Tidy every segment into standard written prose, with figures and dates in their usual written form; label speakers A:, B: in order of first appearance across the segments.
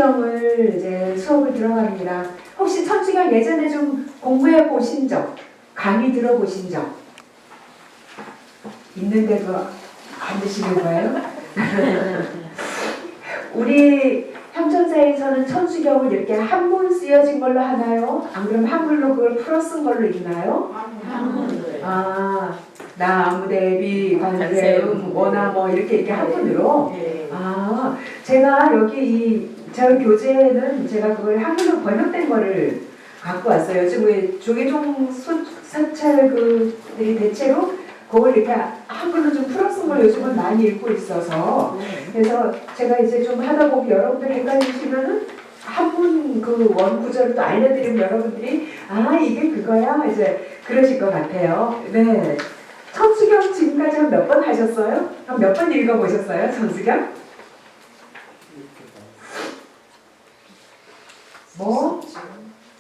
A: 천수경을 이제 수업을 들어갑니다. 혹시 천수경 예전에 좀 공부해 보신 적, 강의 들어보신 적 있는데도 안 드시는 거예요? 우리 형천사에서는 천수경을 이렇게 한문 쓰여진 걸로 하나요? 안 그러면 한글로 그걸 풀어 쓴 걸로 읽나요?
B: 한문으로요.
A: 아, 나무 대비 관세음 원화 뭐 이렇게 한문으로.
B: 네.
A: 아, 제가 여기 저 교재에는 제가 그걸 한글로 번역된 거를 갖고 왔어요. 요즘 왜 조계종 사찰 그들이 대체로 그걸 이렇게 한글로 좀 풀어 쓴 걸 요즘은 많이 읽고 있어서, 그래서 제가 이제 좀 하다 보면 여러분들 헷갈리시면은 한문 그 원 구절을 또 알려드리면 여러분들이 아 이게 그거야 이제 그러실 것 같아요. 네. 천수경 지금까지 한 몇 번 하셨어요? 한 몇 번 읽어보셨어요? 천수경? 뭐?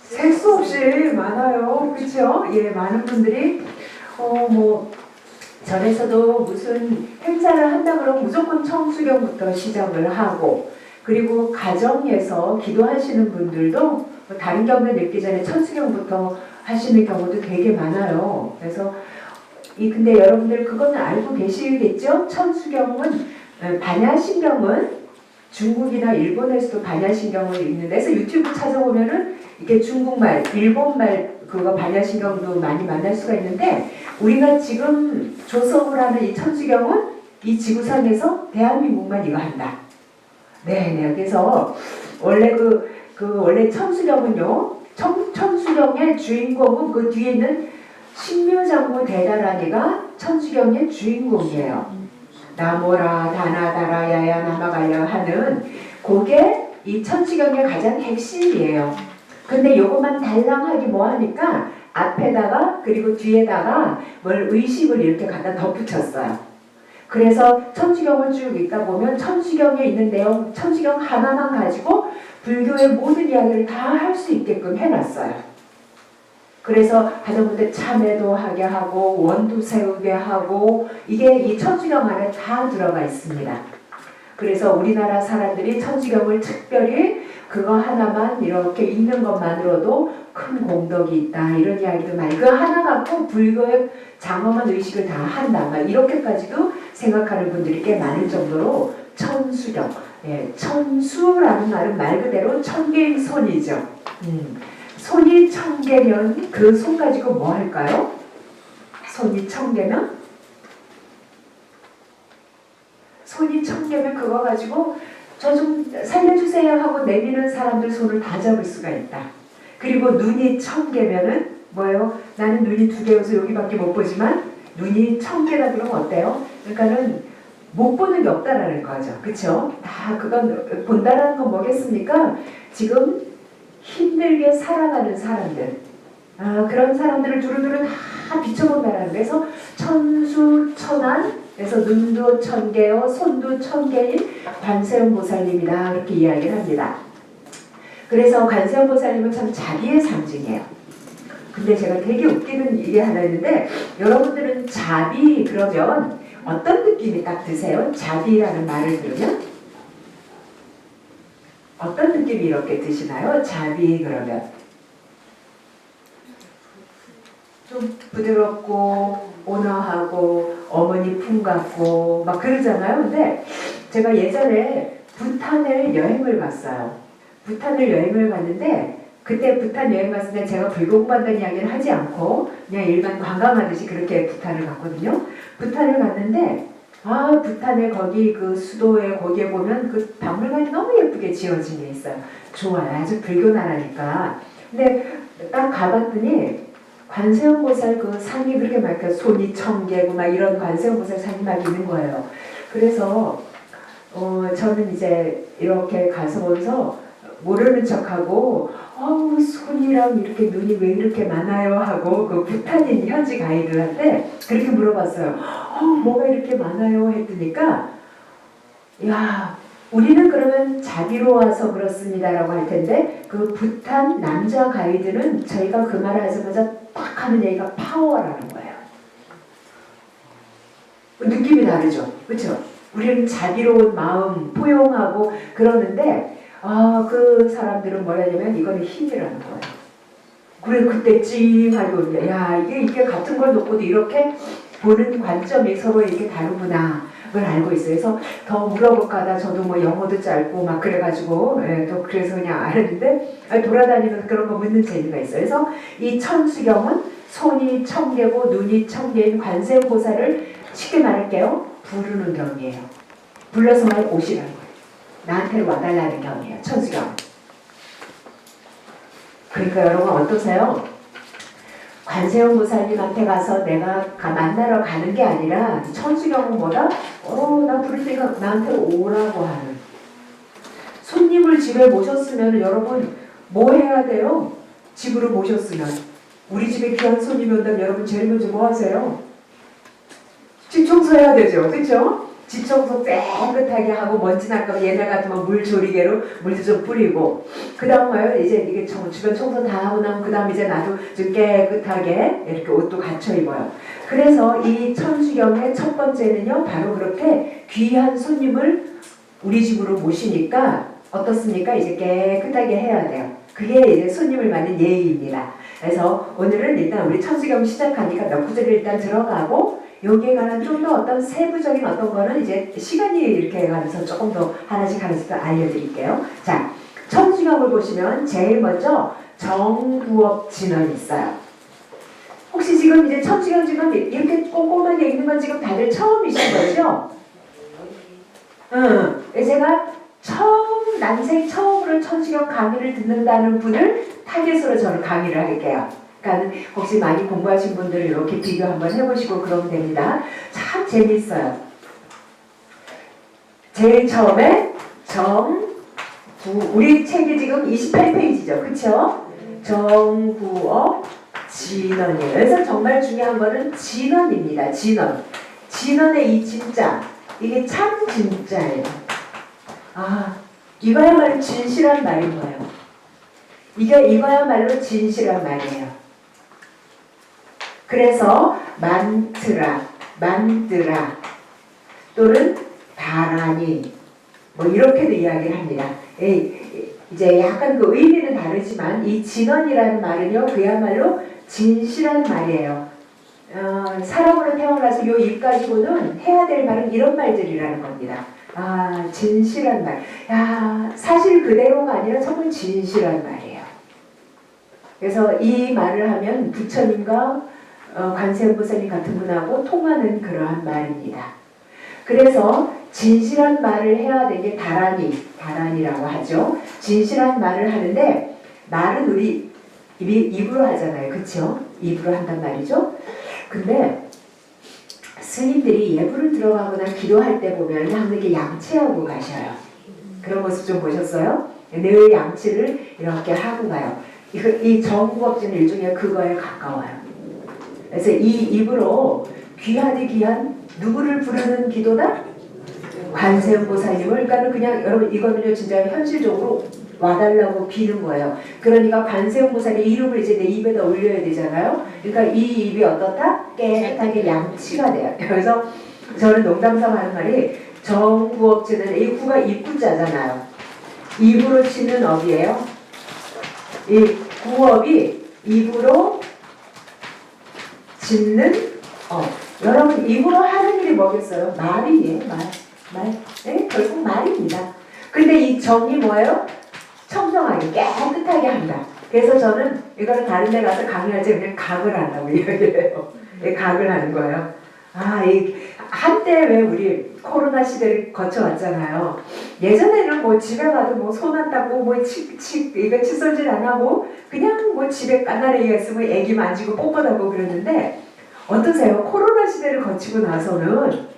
A: 셀 수 없이 많아요. 그렇죠? 예, 많은 분들이 뭐 절에서도 무슨 행사를 한다 그러면 무조건 천수경부터 시작을 하고, 그리고 가정에서 기도하시는 분들도 뭐 다른 경면 읽기 전에 천수경부터 하시는 경우도 되게 많아요. 그래서 근데 여러분들 그거는 알고 계시겠죠? 천수경은 반야신경은 중국이나 일본에서도 반야신경을 읽는데, 그래서 유튜브 찾아보면은 이게 중국말, 일본말 그거 반야신경도 많이 만날 수가 있는데, 우리가 지금 조성을 하는 이 천수경은 이 지구상에서 대한민국만 이거 한다. 네. 그래서 원래 원래 천수경은요, 천수경의 주인공은 그 뒤에 있는 신묘장구 대다라니가 천수경의 주인공이에요. 나모라 다나다라 야야 나마가야 하는 그게 이 천수경의 가장 핵심이에요. 근데 요것만 달랑하게 뭐하니까 앞에다가 그리고 뒤에다가 뭘 의식을 이렇게 갖다 덧붙였어요. 그래서 천수경을 쭉 읽다 보면 천수경에 있는 내용, 천수경 하나만 가지고 불교의 모든 이야기를 다 할 수 있게끔 해놨어요. 그래서 하다못해 참회도 하게 하고 원도 세우게 하고, 이게 이 천수경 안에 다 들어가 있습니다. 그래서 우리나라 사람들이 천수경을 특별히 그거 하나만 이렇게 읽는 것만으로도 큰 공덕이 있다 이런 이야기도 많이, 그 하나 갖고 불교의 장엄한 의식을 다 한다 막 이렇게까지도 생각하는 분들이 꽤 많을 정도로 천수경, 예, 천수라는 말은 말 그대로 천개의 손이죠. 손이 천개면 그 손 가지고 뭐 할까요? 손이 천개면? 손이 천개면 그거 가지고 저 좀 살려주세요 하고 내미는 사람들 손을 다 잡을 수가 있다. 그리고 눈이 천개면은 뭐예요? 나는 눈이 2개여서 여기밖에 못 보지만 눈이 1000개다 그러면 어때요? 그러니까는 못 보는 게 없다라는 거죠. 그쵸? 다 그건 본다라는 건 뭐겠습니까? 지금 힘들게 살아가는 사람들, 그런 사람들을 두루두루 다 비춰본다라는, 그래서 천수천안, 그래서 눈도 1000개요 손도 1000개인 관세음보살님이다 그렇게 이야기를 합니다. 그래서 관세음보살님은 참 자비의 상징이에요. 근데 제가 되게 웃기는 일이 하나 있는데, 여러분들은 자비 그러면 어떤 느낌이 딱 드세요? 자비라는 말을 들으면 어떤 느낌이 이렇게 드시나요? 자비 그러면 좀 부드럽고 온화하고 어머니 품 같고 막 그러잖아요. 근데 제가 예전에 부탄을 여행을 갔어요. 부탄을 여행을 갔는데, 그때 부탄 여행 갔을 때 제가 불교 공부한다는 이야기를 하지 않고 그냥 일반 관광하듯이 그렇게 부탄을 갔거든요. 부탄을 갔는데 부탄에 거기 그 수도에 거기에 보면 그 박물관이 너무 예쁘게 지어진 게 있어요. 좋아요. 아주 불교 나라니까. 근데 딱 가봤더니 관세음보살 그 상이 그렇게 막 손이 1000개고 막 이런 관세음보살 상이 막 있는 거예요. 그래서 저는 이제 이렇게 가서 보면서 모르는 척하고 손이랑 이렇게 눈이 왜 이렇게 많아요 하고 그 부탄인 현지 가이드한테 그렇게 물어봤어요. 뭐가 이렇게 많아요 했더니까, 야 우리는 그러면 자비로워서 그렇습니다라고 할 텐데, 그 부탄 남자 가이드는 저희가 그 말을 하자마자 딱 하는 얘기가 파워라는 거예요. 느낌이 다르죠, 그렇죠? 우리는 자비로운 마음, 포용하고 그러는데 그 사람들은 뭐냐면 이거는 힘이라는 거예요. 그래 그때 찡하고 야 이게 같은 걸 놓고도 이렇게 보는 관점이 서로 이렇게 다르구나 걸 알고 있어요. 그래서 더 물어볼까 하다 저도 뭐 영어도 짧고 막 그래가지고 또 그래서 그냥 알았는데 돌아다니면서 그런 거 묻는 재미가 있어요. 그래서 이 천수경은 손이 청개고 눈이 청개인 관세음보살을 쉽게 말할게요. 부르는 경이에요. 불러서 말 오시라는 거예요. 나한테 와달라는 경이에요. 천수경. 그러니까 여러분 어떠세요? 관세음보살님한테 가서 내가 만나러 가는 게 아니라 천수경은 뭐다? 나 부를 때가 나한테 오라고 하는. 손님을 집에 모셨으면 여러분 뭐 해야 돼요? 집으로 모셨으면 우리 집에 귀한 손님이 온다면 여러분 제일 먼저 뭐 하세요? 집 청소해야 되죠. 그렇죠? 집 청소 깨끗하게 하고 먼지 날까봐 옛날 같으면 물조리개로 물도 좀 뿌리고 그 다음 뭐예요? 이제 이게 주변 청소 다 하고 나면 그 다음 이제 나도 좀 깨끗하게 이렇게 옷도 갖춰 입어요. 그래서 이 천수경의 첫 번째는요 바로 그렇게 귀한 손님을 우리 집으로 모시니까 어떻습니까? 이제 깨끗하게 해야 돼요. 그게 이제 손님을 맞는 예의입니다. 그래서 오늘은 일단 우리 천수경 시작하니까 몇 구절을 일단 들어가고 여기에 관한 좀 더 어떤 세부적인 어떤 거는 이제 시간이 이렇게 가면서 조금 더 하나씩 더 알려드릴게요. 자, 천수경을 보시면 제일 먼저 정부업 진언이 있어요. 혹시 지금 이제 천수경 지금 이렇게 꼼꼼하게 읽는 건 지금 다들 처음이신 거죠? 제가 난생 처음으로 천수경 강의를 듣는다는 분을 타겟으로 저는 강의를 할게요. 그러니까 혹시 많이 공부하신 분들 이렇게 비교 한번 해보시고 그러면 됩니다. 참 재밌어요. 제일 처음에 우리 책이 지금 28페이지죠. 그쵸? 정구업 진언이에요. 그래서 정말 중요한 거는 진언입니다. 진언. 진언의 이 진짜. 이게 참 진짜예요. 이거야말로 진실한 말인 거예요. 이거야말로 진실한 말이에요. 그래서 만드라 또는 바라니 뭐 이렇게도 이야기를 합니다. 이제 약간 그 의미는 다르지만 이 진언이라는 말은요 그야말로 진실한 말이에요. 사람으로 태어나서 요 입 가지고는 해야 될 말은 이런 말들이라는 겁니다. 진실한 말. 사실 그대로가 아니라 정말 진실한 말이에요. 그래서 이 말을 하면 부처님과 관세음보살님 같은 분하고 통하는 그러한 말입니다. 그래서 진실한 말을 해야 되게 다란이라고 하죠. 진실한 말을 하는데 말은 우리 입으로 하잖아요. 그렇죠? 입으로 한단 말이죠. 근데 스님들이 예불을 들어가거나 기도할 때 보면 항상 이렇게 양치하고 가셔요. 그런 모습 좀 보셨어요? 늘 양치를 이렇게 하고 가요. 이 정구업지는 일종의 그거에 가까워요. 그래서 이 입으로 귀하디 귀한 누구를 부르는 기도다? 관세음보살님을. 그러니까 그냥 여러분 이거는요 진짜 현실적으로 와달라고 비는 거예요. 그러니까 관세음보살의 이름을 이제 내 입에다 올려야 되잖아요. 그러니까 이 입이 어떻다? 깨끗하게 양치가 돼요. 그래서 저는 농담삼아 하는 말이 정구업지는 이 구가 입구자잖아요. 입으로 치는 업이에요. 이 구업이 입으로 짓는 여러분 입으로 하는 일이 뭐겠어요? 말이에요. 말. 네? 결국 말입니다. 근데 이 정이 뭐예요? 청정하게 깨끗하게 한다. 그래서 저는 이거를 다른 데 가서 강의할 때 그냥 각을 한다고 이야기해요. 각을 하는 거예요. 한때 왜 우리 코로나 시대를 거쳐왔잖아요. 예전에는 뭐 집에 가도 뭐 손 안 닦고 뭐 이거 칫솔질 안 하고 그냥 뭐 집에 깐나레기가 있으면 애기 만지고 뽀뽀하고 그러는데 어떠세요? 코로나 시대를 거치고 나서는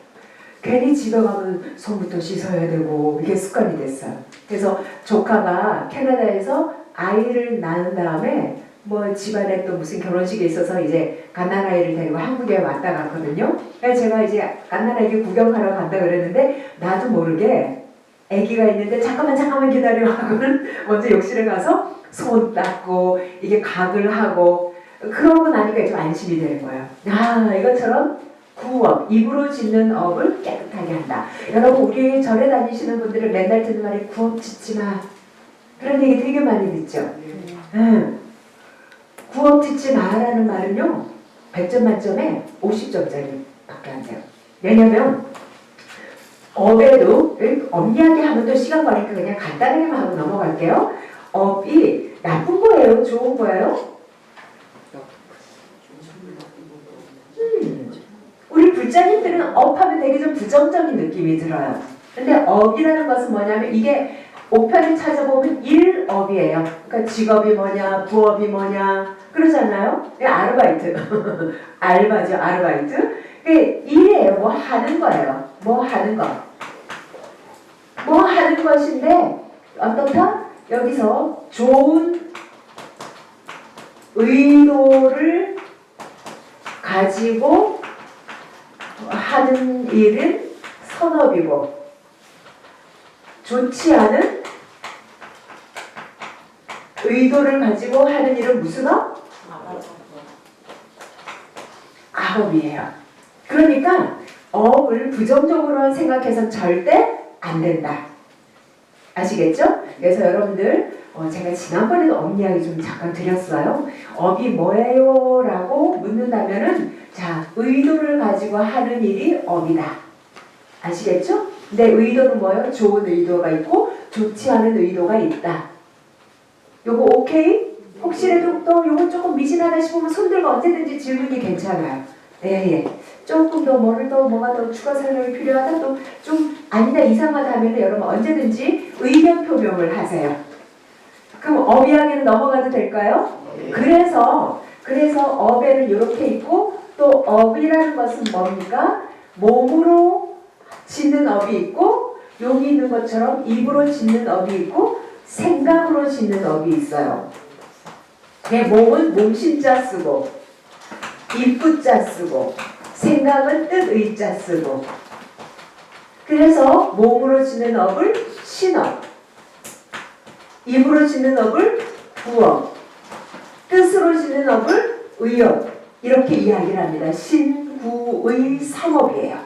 A: 괜히 집에 가면 손부터 씻어야 되고 이게 습관이 됐어요. 그래서 조카가 캐나다에서 아이를 낳은 다음에 뭐 집안에 또 무슨 결혼식이 있어서 이제 갓난아이를 데리고 한국에 왔다 갔거든요. 그래서 제가 이제 갓난아기 구경하러 간다 그랬는데 나도 모르게 아기가 있는데 잠깐만 기다려 하고는 먼저 욕실에 가서 손 닦고 이게 각을 하고 그러고 나니까 좀 안심이 되는 거예요. 이것처럼 구업, 입으로 짓는 업을 깨끗하게 한다. 여러분 우리 절에 다니시는 분들은 맨날 듣는 말이 구업 짓지 마. 그런 얘기 되게 많이 듣죠. 구업 짓지 마라는 말은요 100점 만점에 50점짜리 밖에 안 돼요. 왜냐면 업에도 업 이야기 하면 또 시간 가니까 그냥 간단하게만 하고 넘어갈게요. 업이 나쁜 거예요? 좋은 거예요? 우리 불자님들은 업하면 되게 좀 부정적인 느낌이 들어요. 근데 업이라는 것은 뭐냐면 이게 5편을 찾아보면 1업이에요. 그러니까 직업이 뭐냐, 부업이 뭐냐 그러잖아요. 아르바이트. 알바죠, 아르바이트. 그게 일이에요. 뭐 하는 거예요. 뭐 하는 거. 뭐 하는 것인데 어떻다? 여기서 좋은 의도를 가지고 하는 일은 선업이고 좋지 않은 의도를 가지고 하는 일은 무슨 업? 악업이에요. 그러니까 업을 부정적으로만 생각해서는 절대 안 된다. 아시겠죠? 그래서 여러분들 제가 지난번에도 업 이야기 좀 잠깐 드렸어요. 업이 뭐예요? 라고 묻는다면은 자, 의도를 가지고 하는 일이 업이다. 아시겠죠? 근데 의도는 뭐예요? 좋은 의도가 있고 좋지 않은 의도가 있다. 요거 오케이? 혹시라도 또 요거 조금 미진하다 싶으면 손들고 언제든지 질문이 괜찮아요. 예. 조금 더 뭐가 더 추가 설명이 필요하다 또 좀 아니다 이상하다 하면 여러분 언제든지 의견 표명을 하세요. 그럼 업 이야기는 넘어가도 될까요? 그래서 업에는 이렇게 있고 또 업이라는 것은 뭡니까? 몸으로 짓는 업이 있고 여기 있는 것처럼 입으로 짓는 업이 있고 생각으로 짓는 업이 있어요. 몸은 몸신자 쓰고 입구자 쓰고 생각은 뜻의자 쓰고 그래서 몸으로 짓는 업을 신업 입으로 짓는 업을 부업 뜻으로 짓는 업을 의업 이렇게 이야기를 합니다. 신구의 삼업이에요.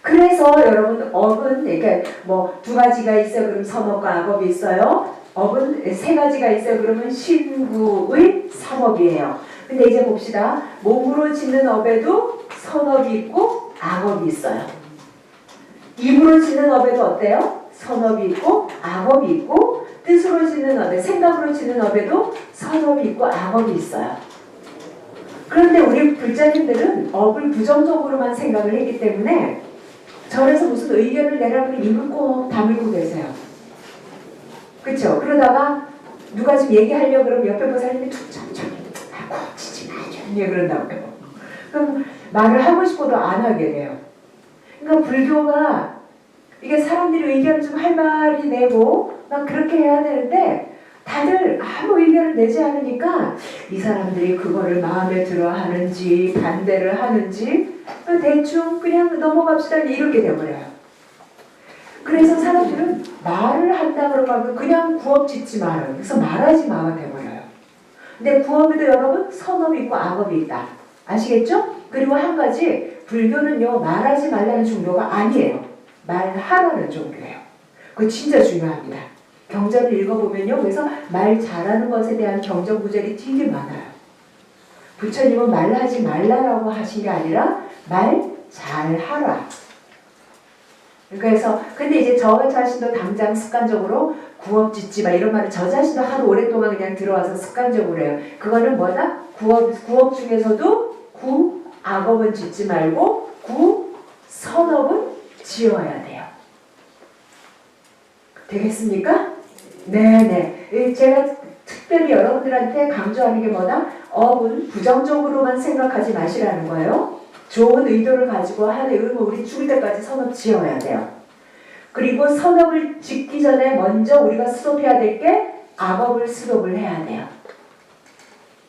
A: 그래서 여러분 업은 그러니까 뭐 두 가지가 있어요. 그럼 선업과 악업이 있어요. 업은 세 가지가 있어요. 그러면 신구의 삼업이에요. 근데 이제 봅시다. 몸으로 짓는 업에도 선업이 있고 악업이 있어요. 입으로 짓는 업에도 어때요? 선업이 있고 악업이 있고 뜻으로 짓는 업에 생각으로 짓는 업에도 선업이 있고 악업이 있어요. 그런데 우리 불자님들은 업을 부정적으로만 생각을 했기 때문에 절에서 무슨 의견을 내라고 입을 꼭 다물고 계세요. 그렇죠? 그러다가 누가 좀 얘기하려고 그러면 옆에 보살님이 툭툭툭 고치지 마요. 그런다고요. 그럼 말을 하고 싶어도 안 하게 돼요. 그러니까 불교가 이게 사람들이 의견을 좀 할 말이 내고 막 그렇게 해야 되는데 다들 아무 의견을 내지 않으니까 이 사람들이 그거를 마음에 들어 하는지 반대를 하는지 대충 그냥 넘어갑시다 이렇게 돼버려요. 그래서 사람들은 말을 한다 그러면 그냥 구업 짓지 말아요. 그래서 말하지 마가 돼버려요. 근데 구업에도 여러분 선업이 있고 악업이 있다. 아시겠죠? 그리고 한 가지 불교는요 말하지 말라는 종교가 아니에요. 말하라는 종교예요. 그거 진짜 중요합니다. 경전을 읽어보면요. 그래서 말 잘하는 것에 대한 경전 구절이 되게 많아요. 부처님은 말하지 말라라고 하신 게 아니라 말 잘하라. 그래서 근데 이제 저 자신도 당장 습관적으로 구업 짓지 마 이런 말을 저 자신도 하루 오랫동안 그냥 들어와서 습관적으로 해요. 그거는 뭐다? 구업 중에서도 악업은 짓지 말고 선업은 지어야 돼요. 되겠습니까? 네네. 제가 특별히 여러분들한테 강조하는 게 뭐다? 업은 부정적으로만 생각하지 마시라는 거예요. 좋은 의도를 가지고 하는 의무 우리 죽을 때까지 선업 지어야 돼요. 그리고 선업을 짓기 전에 먼저 우리가 수습해야 될 게 악업을 수습을 해야 돼요.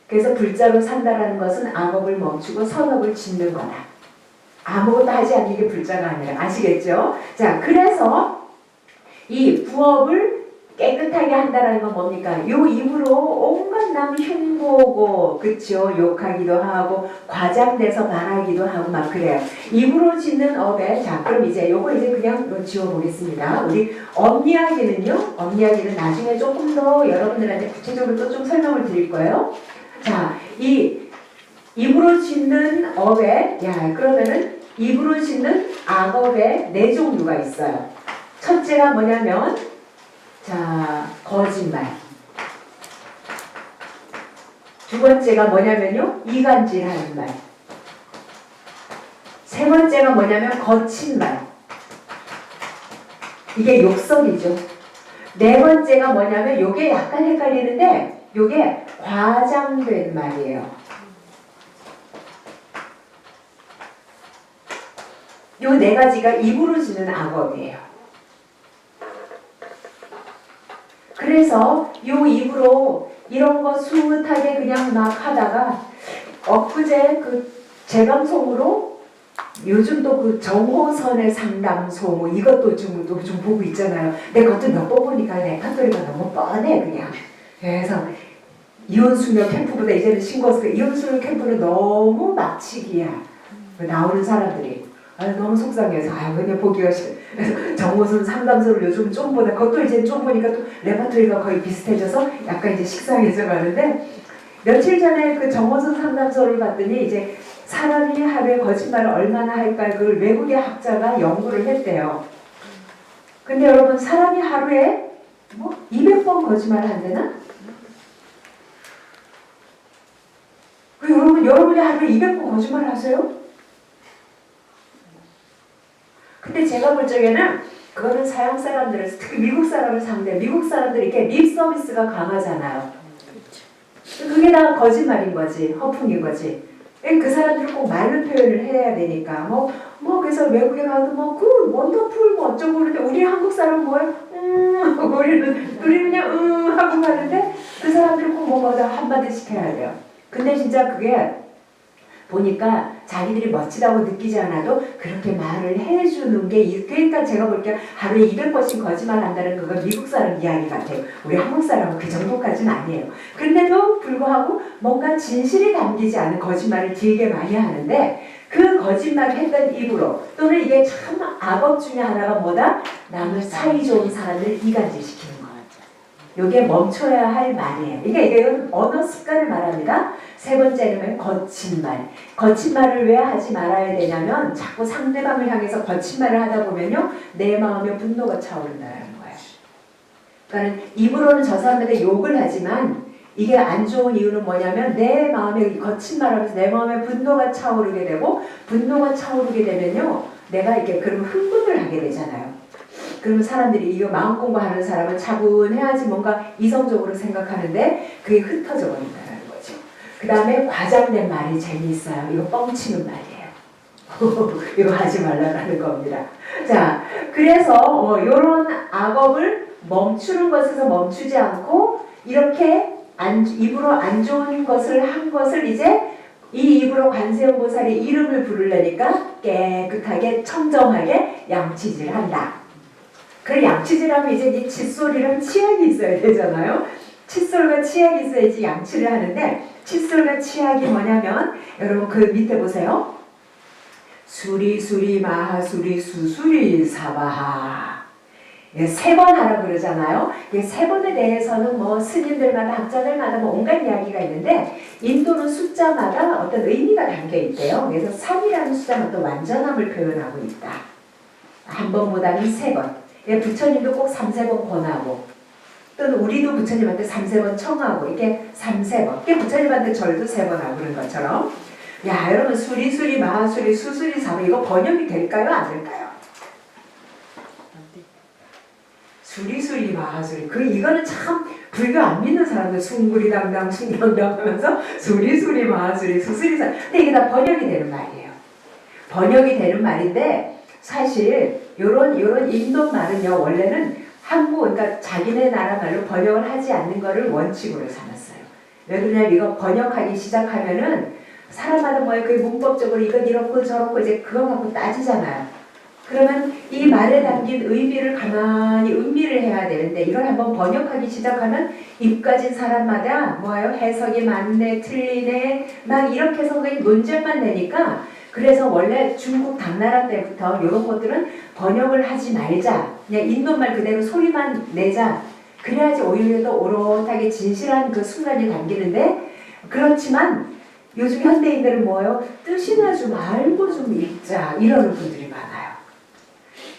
A: 그래서 불자로 산다라는 것은 악업을 멈추고 선업을 짓는 거다. 아무것도 하지 않는 게 불자가 아니라 아시겠죠? 자, 그래서 이 부업을 깨끗하게 한다라는 건 뭡니까? 요 입으로 온갖 남 흉보고 그쵸? 욕하기도 하고 과장돼서 말하기도 하고 막 그래요. 입으로 짓는 업에 자 그럼 이제 요거 이제 그냥 지워보겠습니다. 우리 업이야기는요. 업이야기는 나중에 조금 더 여러분들한테 구체적으로 또 좀 설명을 드릴 거예요. 자, 이 입으로 짓는 업에 그러면은 입으로 짓는 악업에 4종류가 있어요. 첫째가 뭐냐면 자, 거짓말. 두 번째가 뭐냐면요, 이간질하는 말. 세 번째가 뭐냐면 거친 말. 이게 욕설이죠. 네 번째가 뭐냐면 요게 약간 헷갈리는데 요게 과장된 말이에요. 요 4가지가 입으로 지는 악업이에요. 그래서 요 입으로 이런 거 스무하게 그냥 막 하다가 엊그제 그 재방송으로 요즘 또 그 정호선의 상담소 뭐 이것도 좀 보고 있잖아요. 내가 그것도 몇 번 보니까 내 판소리가 너무 뻔해 그냥. 그래서 이혼수녀 캠프보다 이제는 신고서 이혼수녀 캠프는 너무 막치기야. 나오는 사람들이. 너무 속상해서 그냥 보기가 싫어. 그래서 정호선 상담소를 요즘 좀 보다 그것도 이제 좀 보니까 또 레퍼토리가 거의 비슷해져서 약간 이제 식상해져 가는데 며칠 전에 그 정호선 상담소를 봤더니 이제 사람이 하루에 거짓말을 얼마나 할까 그걸 외국의 학자가 연구를 했대요. 근데 여러분 사람이 하루에 뭐 200번 거짓말을 한대나? 여러분이 하루에 200번 거짓말을 하세요? 근데 제가 볼 적에는 그거는 서양 사람들을 특히 미국 사람을 상대로 미국 사람들이 이렇게 립 서비스가 강하잖아요. 그게 다 거짓말인 거지, 허풍인 거지. 그 사람들은 꼭 말로 표현을 해야 되니까 그래서 외국에 가도 그 원더풀 어쩌고 그러는데 우리 한국 사람 뭐예요? 우리는 그냥 하고 가는데 그 사람들은 꼭 뭐마다 한마디씩 해야 돼요. 근데 진짜 그게 보니까 자기들이 멋지다고 느끼지 않아도 그렇게 말을 해주는 게 그러니까 제가 볼게요. 하루에 200번씩 거짓말 한다는 그건 미국 사람 이야기 같아요. 우리 한국 사람은 그 정도까지는 아니에요. 근데도 불구하고 뭔가 진실이 담기지 않은 거짓말을 되게 많이 하는데 그 거짓말을 했던 입으로 또는 이게 참 악업 중에 하나가 뭐다? 남을 사이 좋은 사람을 이간질시키는 거예요. 이게 멈춰야 할 말이에요. 이게 언어 습관을 말합니다. 세 번째는 거친 말. 거친 말을 왜 하지 말아야 되냐면 자꾸 상대방을 향해서 거친 말을 하다 보면요 내 마음에 분노가 차오른다는 거예요. 그러니까 입으로는 저 사람한테 욕을 하지만 이게 안 좋은 이유는 뭐냐면 내 마음에 거친 말을 하면서 내 마음에 분노가 차오르게 되고 분노가 차오르게 되면요 내가 이렇게 그럼 흥분을 하게 되잖아요. 그러면 사람들이 이거 마음 공부하는 사람은 차분해야지 뭔가 이성적으로 생각하는데 그게 흩어져 버린다는 거죠. 그 다음에 과장된 말이 재미있어요. 이거 뻥치는 말이에요. 이거 하지 말라는 겁니다. 자, 그래서 이런 악업을 멈추는 것에서 멈추지 않고 이렇게 입으로 안 좋은 것을 한 것을 이제 이 입으로 관세음보살이 이름을 부르려니까 깨끗하게 청정하게 양치질한다. 그 양치질하면 이제 이 칫솔이랑 치약이 있어야 되잖아요. 칫솔과 치약이 있어야지 양치를 하는데 칫솔과 치약이 뭐냐면 여러분 그 밑에 보세요. 수리 마하수리 수수리 사바하 3번 하라 그러잖아요. 3번에 대해서는 뭐 스님들마다 학자들마다 뭐 온갖 이야기가 있는데 인도는 숫자마다 어떤 의미가 담겨 있대요. 그래서 3이라는 숫자는 또 완전함을 표현하고 있다. 한 번보다는 3번. 부처님도 꼭 3~4번 권하고 또는 우리도 부처님한테 3~4번 청하고 이게 3~4번. 이게 부처님한테 절도 3번 하고 그런 것처럼 여러분 수리 마하수리 수수리 사바 이거 번역이 될까요? 안 될까요? 수리 마하수리 이거는 참 불교 안 믿는 사람들 숭구리당당 숭당당 하면서 수리 마하수리 수수리 사바 근데 이게 다 번역이 되는 말이에요. 번역이 되는 말인데 사실 요런 인도 말은요 원래는 한국 그러니까 자기네 나라 말로 번역을 하지 않는 거를 원칙으로 삼았어요. 왜 그러냐면 이거 번역하기 시작하면은 사람마다 그 문법적으로 이건 이렇고 저렇고 이제 그거 갖고 따지잖아요. 그러면 이 말에 담긴 의미를 가만히 음미를 해야 되는데 이걸 한번 번역하기 시작하면 입 가진 사람마다 뭐예요? 해석이 맞네, 틀리네, 막 이렇게 해서 그냥 논쟁만 내니까 그래서 원래 중국 당나라 때부터 이런 것들은 번역을 하지 말자. 그냥 인도말 그대로 소리만 내자. 그래야지 오히려 더 오롯하게 진실한 그 순간이 담기는데 그렇지만 요즘 현대인들은 뭐예요? 뜻이나 좀 알고 좀 읽자 이러는 분들이 많아요.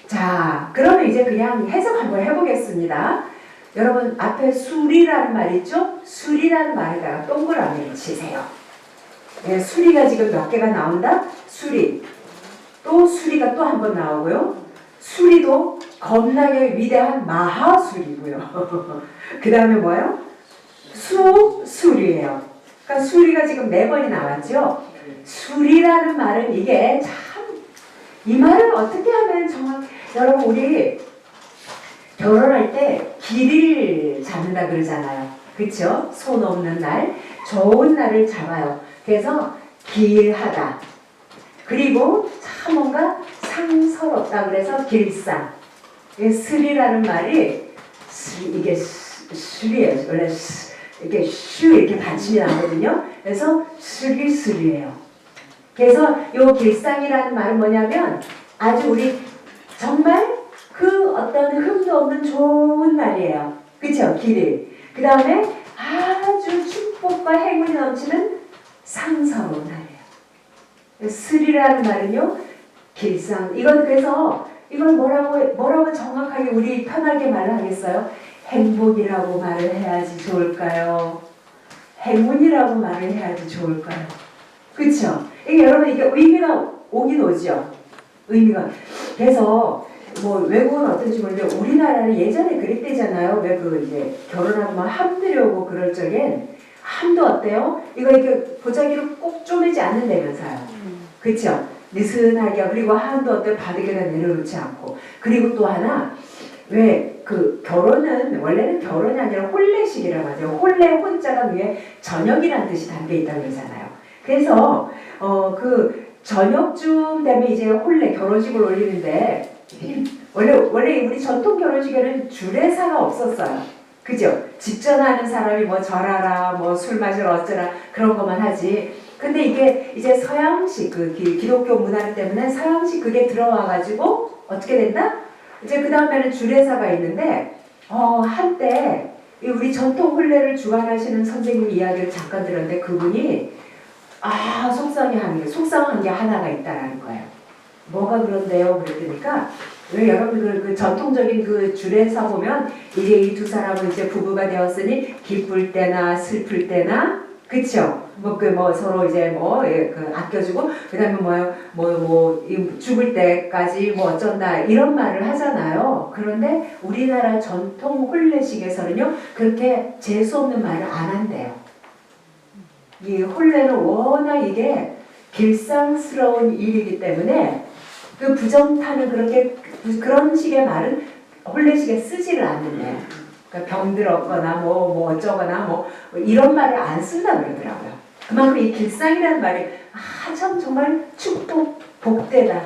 A: 자, 그러면 이제 그냥 해석 한번 해보겠습니다. 여러분 앞에 술이라는 말 있죠? 술이라는 말에다가 동그라미를 치세요. 네, 수리가 지금 몇 개가 나온다? 수리. 또 수리가 또 한 번 나오고요. 수리도 겁나게 위대한 마하수리고요. 그 다음에 뭐예요? 수리예요. 그러니까 수리가 지금 4번이 나왔죠. 수리라는 말은 이게 참 이 말을 어떻게 하면 정확 여러분 우리 결혼할 때 길을 잡는다 그러잖아요. 그쵸? 손 없는 날 좋은 날을 잡아요. 그래서 길하다. 그리고 참 뭔가 상서롭다 그래서 길상. 스리라는 말이 이게 스리예요. 원래 이렇게 슈 이렇게 받침이 나거든요. 그래서 스리예요. 그래서 요 길상이라는 말은 뭐냐면 아주 우리 정말 그 어떤 흠도 없는 좋은 날이에요. 그쵸? 길일. 그 다음에 아주 축복과 행운이 넘치는 상서로운 날이에요. 스리라는 말은요, 길상. 이건 그래서 이걸 뭐라고 정확하게 우리 편하게 말을 하겠어요? 행복이라고 말을 해야지 좋을까요? 행운이라고 말을 해야지 좋을까요? 그쵸? 이게 여러분 이게 의미가 오긴 오죠. 의미가. 그래서 뭐 외국은 어떤지 모르는데 우리나라는 예전에 그랬대잖아요. 왜 그 이제 결혼하고 막 함 들여오고 그럴 적엔 함도 어때요? 이거 이렇게 보자기로 꼭 쪼매지 않는다면서요. 그쵸? 느슨하게. 그리고 함도 어때요? 바닥에다 내려놓지 않고. 그리고 또 하나 왜 그 결혼은 원래는 결혼이 아니라 혼례식이라고 하죠. 혼례 혼자가 위에 저녁이라는 뜻이 담겨 있다고 그러잖아요. 그래서 그 저녁쯤 되면 이제 혼례 결혼식을 올리는데 원래 우리 전통 결혼식에는 주례사가 없었어요. 그죠? 집전하는 사람이 뭐 절하라, 뭐 술 마시러 어쩌라 그런 것만 하지. 근데 이게 이제 서양식 그 기독교 문화 때문에 서양식 그게 들어와가지고 어떻게 된다? 이제 그 다음에는 주례사가 있는데 한때 우리 전통 혼례를 주관하시는 선생님 이야기를 잠깐 들었는데 그분이 속상한 게 하나가 있다라는 거예요. 뭐가 그런데요? 그랬더니까 왜 여러분 그 전통적인 그 주례사 보면 이제 이 두 사람은 이제 부부가 되었으니 기쁠 때나 슬플 때나 그쵸? 뭐 서로 이제 그 아껴주고 그다음에 죽을 때까지 뭐 어쩐다 이런 말을 하잖아요. 그런데 우리나라 전통 혼례식에서는요 그렇게 재수 없는 말을 안 한대요. 이 혼례는 워낙 이게 길상스러운 일이기 때문에 그 부정타는 그런 식의 말은 혼례식에 쓰지를 않는데요. 그러니까 병들었거나 뭐 어쩌거나 뭐 이런 말을 안 쓴다 그러더라고요. 그만큼 이 길상이라는 말이 참 정말 축복, 복되다.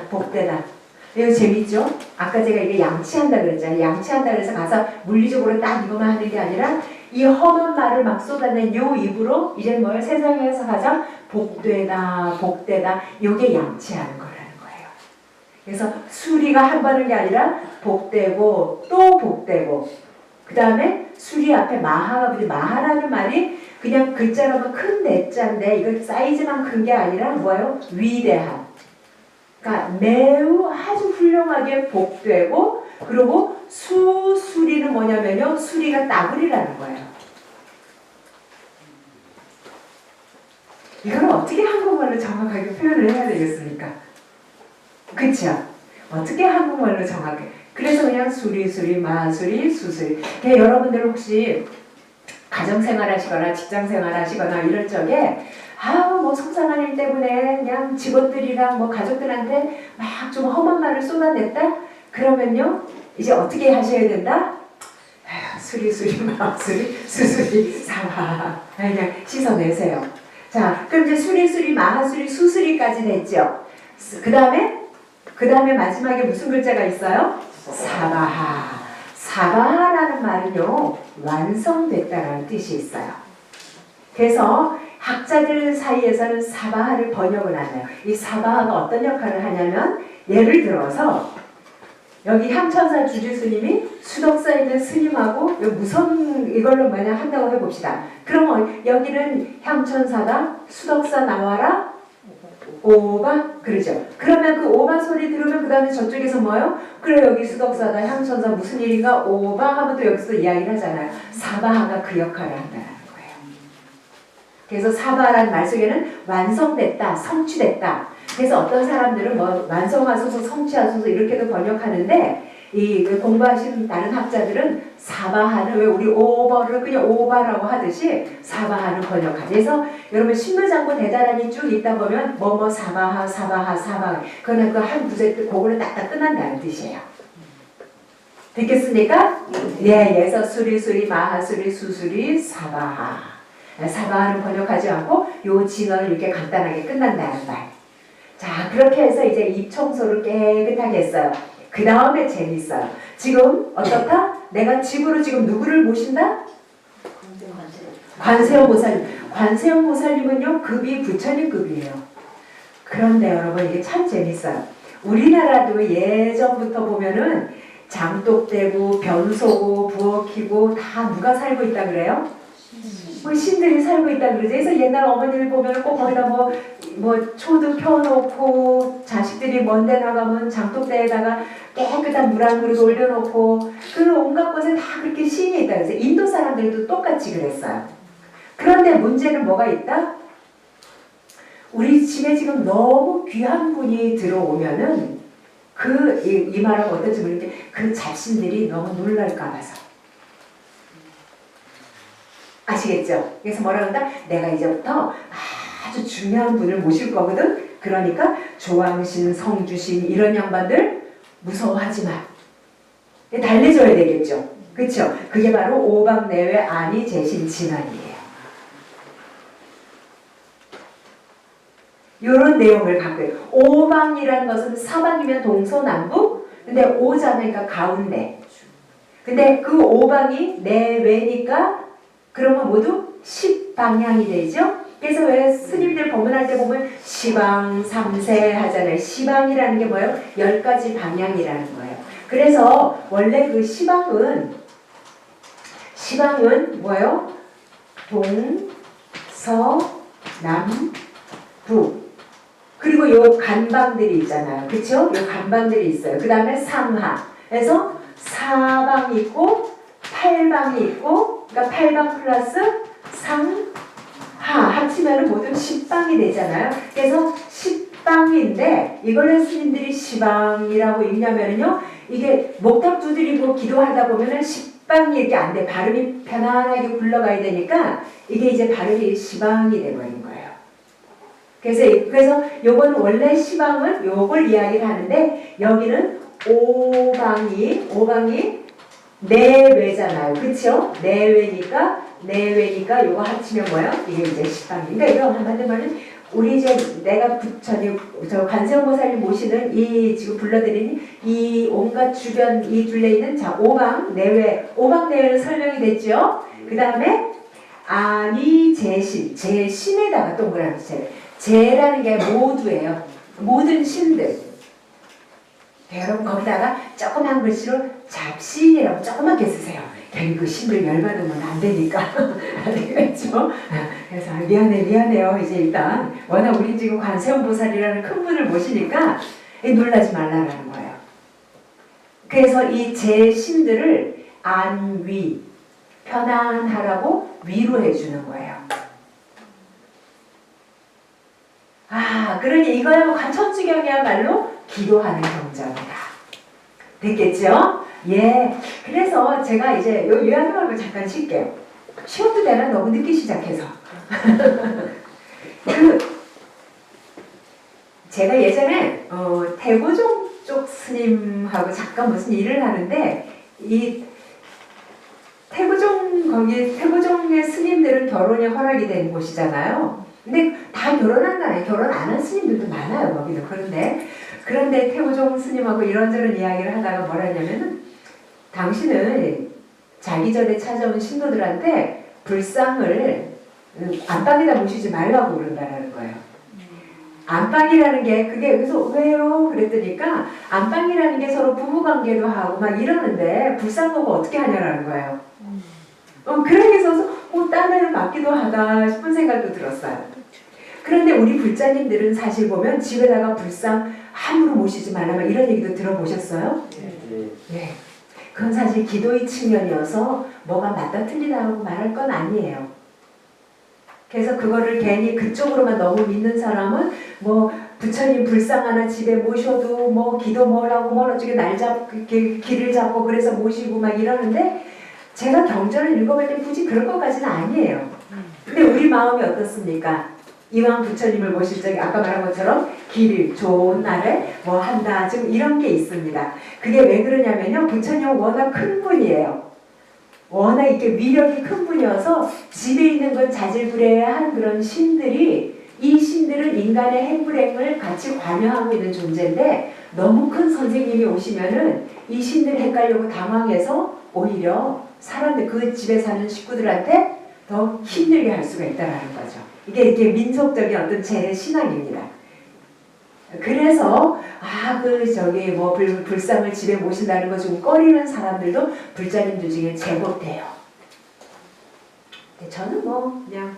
A: 이거 재밌죠? 아까 제가 이게 양치한다 그랬잖아요. 양치한다 그래서 가서 물리적으로 딱 이거만 하는 게 아니라 이 험한 말을 막 쏟아낸 요 입으로 이제 세상에서 가장 복되다 요게 양치하는 거라는 거예요. 그래서 수리가 한 번인 게 아니라 복되고 또 복되고 그 다음에 수리 앞에 마하라는 말이 그냥 글자로는 큰 내자인데 이거 사이즈만 큰 게 아니라 뭐예요? 위대한. 그러니까 매우 아주 훌륭하게 복되고 그리고 수리는 뭐냐면요. 수리가 따구리라는 거예요. 이걸 어떻게 한국말로 정확하게 표현을 해야 되겠습니까? 그쵸? 어떻게 한국말로 정확하게. 그래서 그냥 수리, 마수리, 수수리. 여러분들 혹시 가정생활 하시거나 직장생활 하시거나 이럴 적에 뭐 속상한 일 때문에 그냥 직원들이랑 뭐 가족들한테 막 좀 험한 말을 쏟아냈다? 그러면요 이제 어떻게 하셔야 된다? 수리, 마수리, 수수리, 사와 그냥 씻어내세요. 자, 그럼 이제 수리, 마하수리, 수수리까지 됐죠. 그 다음에 그 다음에 마지막에 무슨 글자가 있어요? 사바하. 사바하라는 말은요, 완성됐다라는 뜻이 있어요. 그래서 학자들 사이에서는 사바하를 번역을 하네요. 이 사바하가 어떤 역할을 하냐면, 예를 들어서 여기 향천사 주지스님이 수덕사에 있는 스님하고 무슨 이걸로 만약 한다고 해봅시다. 그러면 여기는 향천사다, 수덕사 나와라, 오바, 그러죠. 그러면 그 오바 소리 들으면 그 다음에 저쪽에서 뭐요? 그래, 여기 수덕사다, 향천사 무슨 일인가, 오바 하면 또 여기서 이야기를 하잖아요. 사바하가 그 역할을 한다는 거예요. 그래서 사바라는 말 속에는 완성됐다, 성취됐다. 그래서 어떤 사람들은 뭐 완성하소서, 성취하소서 이렇게도 번역하는데, 이 공부하신 다른 학자들은 사바하는 왜 우리 오버를 그냥 오바라고 하듯이 사바하는 번역하죠. 그래서 여러분 신묘장구 대단하니 쭉 있다 보면 뭐뭐 사바하 사바하 사바하 그거는 그 한 구절 그거를 딱딱 끝난다는 뜻이에요. 됐겠습니까? 예, 그래서 수리수리 마하수리 수수리 사바하. 사바하는 번역하지 않고 요 진어는 이렇게 간단하게 끝난다는 말. 자, 그렇게 해서 이제 입 청소를 깨끗하게 했어요. 그 다음에 재밌어요. 지금 어떻다? 내가 집으로 지금 누구를 모신다? 관세음 보살님. 관세음 보살님은요, 급이 부처님 급이에요. 그런데 여러분, 이게 참 재밌어요. 우리나라도 예전부터 보면은 장독대고, 변소고, 부엌이고 다 누가 살고 있다 그래요? 뭐 신들이 살고 있다 그러죠. 그래서 옛날 어머니를 보면 꼭 거기다 뭐 초도 켜놓고 자식들이 먼데 나가면 장독대에다가 깨끗한 물 한 그릇 올려놓고 그 온갖 곳에 다 그렇게 신이 있다. 그래서 인도 사람들도 똑같이 그랬어요. 그런데 문제는 뭐가 있다? 우리 집에 지금 너무 귀한 분이 들어오면은 이 말은 어떨지 모르겠는데 그 잡신들이 너무 놀랄까 봐서. 아시겠죠? 그래서 뭐라 그런다? 내가 이제부터 아주 중요한 분을 모실 거거든? 그러니까 조왕신, 성주신 이런 양반들 무서워하지 마. 달래줘야 되겠죠? 그렇죠? 그게 바로 오방내외 안이 제신 진언이에요. 이런 내용을 갖고 있어요. 오방이라는 것은 사방이면 동서남북, 근데 오자니까 가운데. 근데 그 오방이 내외니까 그러면 모두 10방향이 되죠? 그래서 왜 스님들 법문할 때 보면 시방, 삼세 하잖아요. 시방이라는 게 뭐예요? 10가지 방향이라는 거예요. 그래서 원래 그 시방은 뭐예요? 동, 서, 남, 북. 그리고 요 간방들이 있잖아요. 그쵸? 요 간방들이 있어요. 그 다음에 상하. 그래서 사방이 있고, 8방이 있고, 그러니까 8방 플러스 상하 합치면 모두 10방이 되잖아요. 그래서 10방인데 이거를 스님들이 시방이라고 읽냐면요, 이게 목탁 두드리고 기도하다 보면은 10방이 이렇게 안 돼. 발음이 편안하게 굴러가야 되니까 이게 이제 발음이 시방이 돼버린 거예요. 그래서 요건 원래 시방은 요걸 이야기를 하는데 여기는 오방이 내외잖아요. 그쵸? 내외니까 요거 합치면 뭐예요? 이게 이제 10방이. 그러니까 이거 한마디로 말하면 우리 이제 내가 저 관세음보살님 모시는 이 지금 불러드린 이 온갖 주변 이 둘레 있는 자 오방 내외는 설명이 됐죠? 그 다음에 아니 제신에다가 동그라미 제라는 게 모두예요. 모든 신들. 여러분 거기다가 조그만 글씨로 잡신이라고 조그맣게 쓰세요. 괜히 그 신들 열받으면 안 되니까. 알겠죠? 그래서 미안해요. 이제 일단 워낙 우린 지금 관세음보살이라는 큰 분을 모시니까 놀라지 말라는 거예요. 그래서 이 제신들을 안위 편안하라고 위로해 주는 거예요. 그러니 이거야말로 관천주경이야말로 기도하는 경전이다. 됐겠죠? 예. 그래서 제가 이제 요약을 잠깐 칠게요. 쉬어도 되나? 너무 늦게 시작해서. 제가 예전에 태고종 쪽 스님하고 잠깐 무슨 일을 하는데 이 태고종의 스님들은 결혼이 허락이 된 곳이잖아요. 근데 다 결혼한 거 아니에요. 결혼 안 한 스님들도 많아요. 거기는. 그런데 그런데 태우종 스님하고 이런저런 이야기를 하다가 뭐라 했냐면은 당신은 자기 전에 찾아온 신도들한테 불상을 안방에다 모시지 말라고 그런다라는 거예요. 안방이라는 게 그게 그래서 왜요? 그랬더니까 안방이라는 게 서로 부부관계도 하고 막 이러는데 불상 보고 어떻게 하냐라는 거예요. 그러게 있어서 딴 애를 맡기도 하다 싶은 생각도 들었어요. 그런데 우리 불자님들은 사실 보면 집에다가 불상 함부로 모시지 말라 막 이런 얘기도 들어보셨어요? 네. 그건 사실 기도의 측면이어서 뭐가 맞다 틀리다고 말할 건 아니에요. 그래서 그거를 괜히 그쪽으로만 너무 믿는 사람은 뭐 부처님 불상 하나 집에 모셔도 뭐 기도 뭐라고 어쩌게 날 잡고 길을 잡고 그래서 모시고 막 이러는데 제가 경전을 읽어볼 때 굳이 그럴 것까지는 아니에요. 근데 우리 마음이 어떻습니까? 이왕 부처님을 모실 적에 아까 말한 것처럼 길 좋은 날에 뭐 한다 지금 이런 게 있습니다. 그게 왜 그러냐면요, 부처님은 워낙 큰 분이에요. 워낙 이렇게 위력이 큰 분이어서 집에 있는 건 자질구레한 그런 신들이 이 신들은 인간의 행불행을 같이 관여하고 있는 존재인데 너무 큰 선생님이 오시면은 이 신들 헷갈려고 당황해서 오히려 사람들 그 집에 사는 식구들한테 더 힘들게 할 수가 있다라는 거죠. 이게 민속적인 어떤 제 신앙입니다. 그래서 뭐 불상을 집에 모신다는 거 좀 꺼리는 사람들도 불자님들 중에 제법 돼요. 저는 뭐 그냥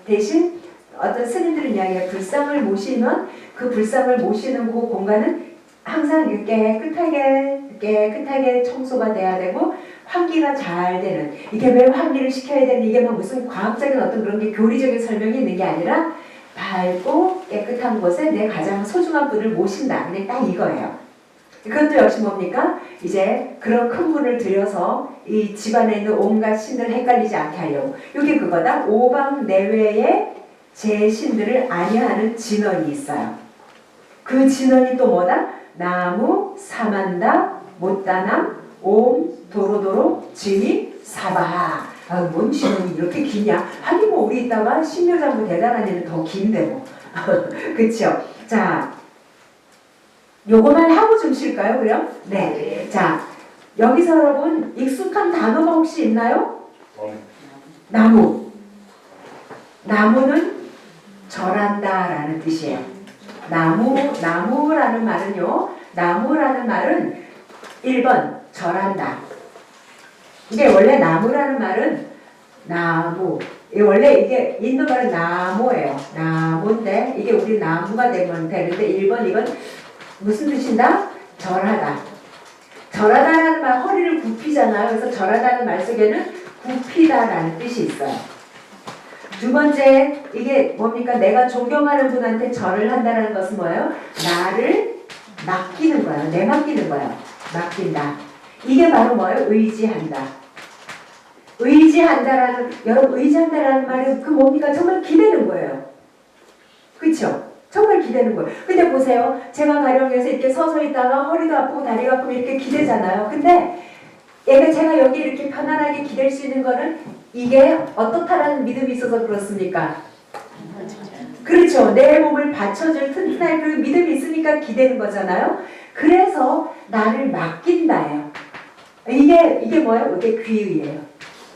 A: 대신 어떤 스님들은 이야기해요. 불상을 모시면 그 불상을 모시는 그 공간은 항상 깨끗하게 청소가 돼야 되고 환기가 잘 되는, 이게 왜 환기를 시켜야 되는, 이게 뭐 무슨 과학적인 어떤 그런 게 교리적인 설명이 있는 게 아니라 밝고 깨끗한 곳에 내 가장 소중한 분을 모신다. 그냥 딱 이거예요. 그것도 역시 뭡니까? 이제 그런 큰 분을 들여서 이 집안에 있는 온갖 신들 헷갈리지 않게 하려고. 이게 그거다. 오방 내외에 제 신들을 안여하는 진원이 있어요. 그 진원이 또 뭐다? 나무, 사만다, 못다남, 옴, 도로도로, 지니, 사바하. 뭔 진원이 이렇게 기냐? 하긴 뭐 우리 이따가 신묘장부 대단한 애는 더 긴데 뭐. 그쵸? 자, 요거만 하고 좀 쉴까요, 그럼? 네. 자, 여기서 여러분 익숙한 단어가 혹시 있나요? 나무. 나무는 절한다라는 뜻이에요. 나무라는 말은요. 나무라는 말은 1번 절한다. 이게 원래 나무라는 말은 원래 이게 인도 말은 나무예요. 나무인데 이게 우리 나무가 되면 되는데 1번 이건 무슨 뜻인다? 절하다. 절하다라는 말 허리를 굽히잖아요. 그래서 절하다는 말 속에는 굽히다라는 뜻이 있어요. 두 번째, 이게 뭡니까? 내가 존경하는 분한테 절을 한다는 것은 뭐예요? 나를 맡기는 거예요. 내맡기는 거예요. 맡긴다. 이게 바로 뭐예요? 의지한다. 여러분 의지한다라는 말은 그 뭡니까? 정말 기대는 거예요. 그렇죠? 정말 기대는 거예요. 근데 보세요. 제가 가령해서 이렇게 서서 있다가 허리도 아프고 다리가 아프면 이렇게 기대잖아요. 근데 제가 여기 이렇게 편안하게 기댈 수 있는 거는 이게 어떻다라는 믿음이 있어서 그렇습니까? 그렇죠. 내 몸을 받쳐줄 튼튼한 그 믿음이 있으니까 기대는 거잖아요. 그래서 나를 맡긴다예요. 이게 뭐예요? 이게 귀의예요.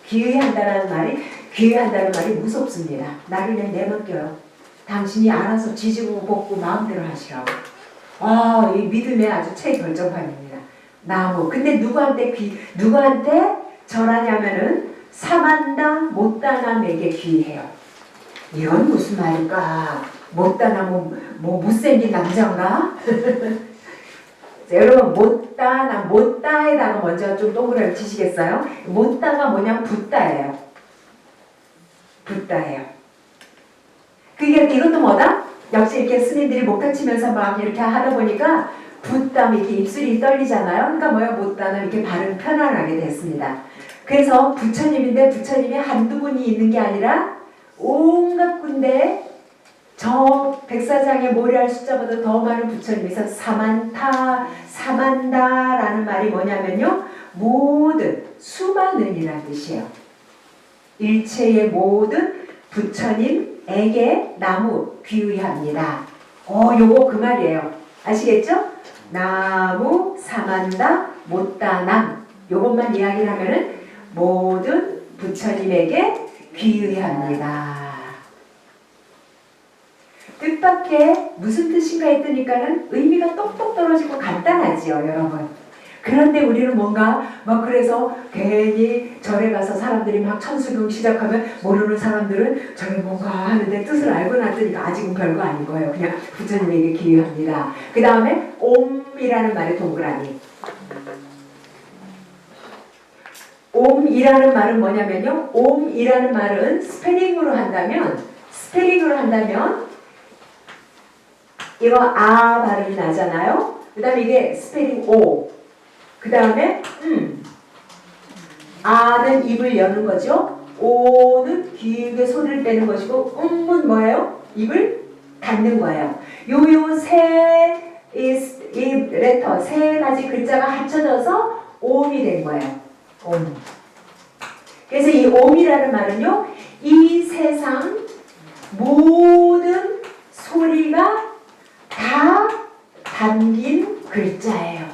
A: 귀의한다는 말이 무섭습니다. 나를 그냥 내맡겨요. 당신이 알아서 지지고 볶고 마음대로 하시라고. 이 믿음의 아주 최결정판입니다. 나무. 근데 누구한테 절하냐면은 사만다 못다남에게 귀해요. 이건 무슨 말일까? 못다남 뭐 못생긴 남자인가? 여러분 못다에다가 먼저 좀 동그라미 치시겠어요? 못다가 뭐냐면 붓다예요. 이것도 뭐다? 역시 이렇게 스님들이 목닥치면서 막 이렇게 하다 보니까 붓담 이렇게 입술이 떨리잖아요. 그러니까 뭐야 못다는 이렇게 발음 편안하게 됐습니다. 그래서 부처님인데 부처님이 한두 분이 있는 게 아니라 온갖 군데 저 백사장에 모래알 숫자보다 더 많은 부처님이 있어서 사만다라는 말이 뭐냐면요. 모든 수많은이라는 뜻이에요. 일체의 모든 부처님에게 나무 귀의합니다. 요거 그 말이에요. 아시겠죠? 나무 사만다 못다남 요것만 이야기를 하면은 모든 부처님에게 귀의합니다. 뜻밖의 무슨 뜻인가 했더니까는 의미가 똑똑 떨어지고 간단하지요, 여러분. 그런데 우리는 뭔가 막 그래서 괜히 절에 가서 사람들이 막 천수경 시작하면 모르는 사람들은 저게 뭔가 하는데 뜻을 알고 났으니까 아직은 별거 아닌 거예요. 그냥 부처님에게 기회합니다. 그 다음에 옴이라는 말의 동그라미. 옴이라는 말은 뭐냐면요. 옴이라는 말은 스페링으로 한다면 이거 아 발음이 나잖아요. 그 다음에 이게 스페링 오. 그 다음에 아는 입을 여는 거죠. 오는 길게 소리를 빼는 것이고 은 뭐예요? 입을 닫는 거예요. 요요 이 레터 세 가지 글자가 합쳐져서 옴이 된 거예요. 옴. 그래서 이 옴이라는 말은요. 이 세상 모든 소리가 다 담긴 글자예요.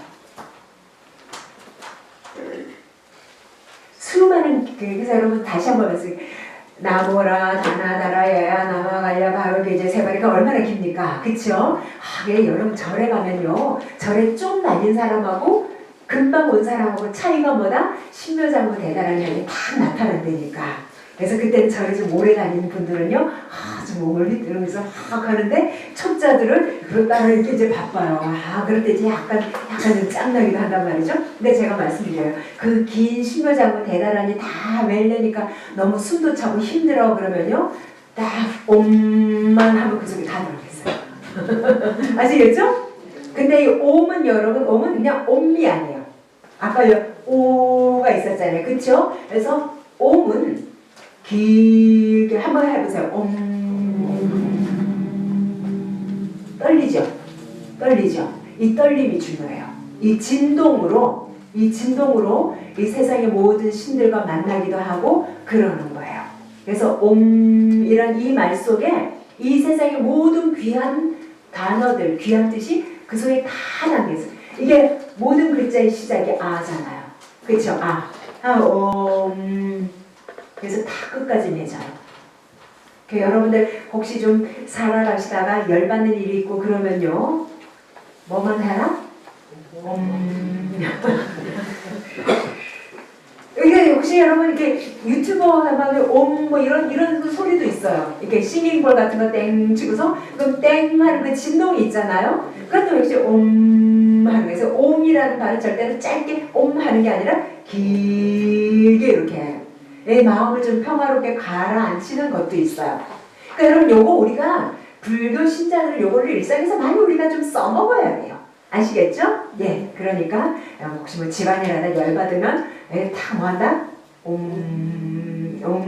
A: 수많은 그래서 여러분 다시 한번 말씀드릴게요. 나모라 다나다라 야야 나마갈야 바로게제 세바리가 얼마나 깁니까? 그쵸? 여러분 절에 가면요. 절에 좀 다닌 사람하고 금방 온 사람하고 차이가 뭐다? 신묘장구 대단한 형이 딱 나타난다니까. 그래서 그때는 절에 좀 오래 다니는 분들은요. 좀 몸을 휘두르면서 하는데 초짜들은 그걸 따라 이렇게 이제 바빠요. 그럴 때 이제 약간 좀 짱나기도 한단 말이죠. 근데 제가 말씀드려요. 그 긴 신묘장구 대단하니 다 멜레니까 너무 숨도 차고 힘들어 그러면요. 딱 옴만 하면 그 속에 다 들어가겠어요. 아시겠죠? 근데 이 옴은 여러분 옴은 그냥 옴이 아니에요. 아까 오가 있었잖아요. 그쵸? 그래서 옴은 길게 한번 해보세요. 떨리죠. 이 떨림이 중요해요. 이 진동으로 이 세상의 모든 신들과 만나기도 하고 그러는 거예요. 그래서 옴이란 이 말 속에 이 세상의 모든 귀한 단어들, 귀한 뜻이 그 속에 다 담겨있어요. 이게 모든 글자의 시작이 아잖아요. 그렇죠? 그래서 다 끝까지 맺어요. 여러분들 혹시 좀 살아가시다가 열받는 일이 있고 그러면요. 뭐만 하라? 이게 혹시 여러분 이렇게 유튜버 하면 뭐 이런 소리도 있어요. 이렇게 싱잉볼 같은 거 땡 치고서 그럼 땡 하는 그 진동이 있잖아요. 그것도 역시 하는 거예요. 그래서 옴이라는 말은 절대로 짧게 하는 게 아니라 길게 이렇게 해요. 내 마음을 좀 평화롭게 가라앉히는 것도 있어요. 그러니까 여러분 요거 우리가 불교 신자들 요거를 일상에서 많이 우리가 좀 써먹어야 돼요. 아시겠죠? 예. 그러니까 혹시 뭐 집안일하다 열받으면 다 뭐한다?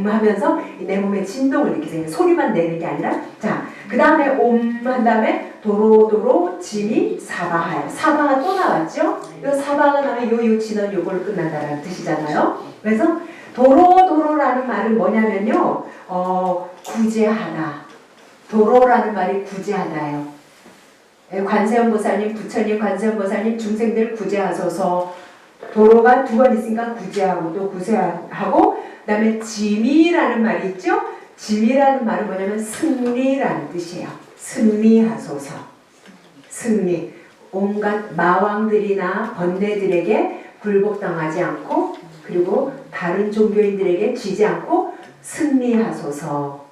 A: 하면서 내 몸의 진동을 느끼세요. 소리만 내는 게 아니라 자, 그 다음에 한 다음에 도로도로 지미 사바하요. 사바가 또 나왔죠? 요 사바가 나면 요 진원 요걸로 끝난다는 뜻이잖아요. 그래서 도로라는 말은 뭐냐면요. 구제하다. 도로라는 말이 구제하다예요. 관세음보살님, 부처님, 관세음보살님 중생들 구제하소서. 도로가 두 번 있으니까 구제하고 또 구제하고 그 다음에 지미라는 말이 있죠. 지미라는 말은 뭐냐면 승리라는 뜻이에요. 승리하소서. 승리. 온갖 마왕들이나 번뇌들에게 굴복당하지 않고 그리고 다른 종교인들에게 지지 않고 승리하소서.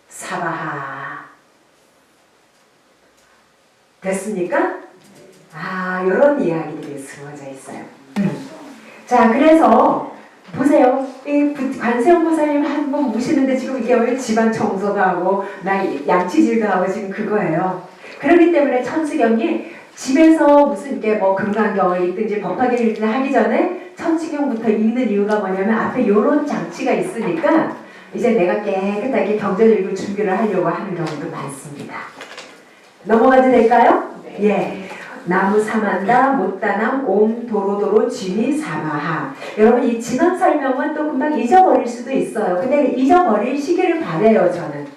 A: 사바하. 됐습니까? 이런 이야기들이 숨어져 있어요. 자, 그래서 보세요. 이 관세음보살님 한 번 모시는데 지금 이게 왜 집안 청소도 하고 나 양치질도 하고 지금 그거예요. 그렇기 때문에 천수경이 집에서 무슨 이렇게 뭐 금강경을 읽든지 법화기를 읽든지 하기 전에 천수경부터 읽는 이유가 뭐냐면 앞에 요런 장치가 있으니까 이제 내가 깨끗하게 경전 읽을 준비를 하려고 하는 경우도 많습니다. 넘어가도 될까요? 예. 나무 사만다 못다남 옴 도로도로 지미 사마하. 여러분 이 진원 설명은 또 금방 잊어버릴 수도 있어요. 근데 잊어버릴 시기를 바래요 저는.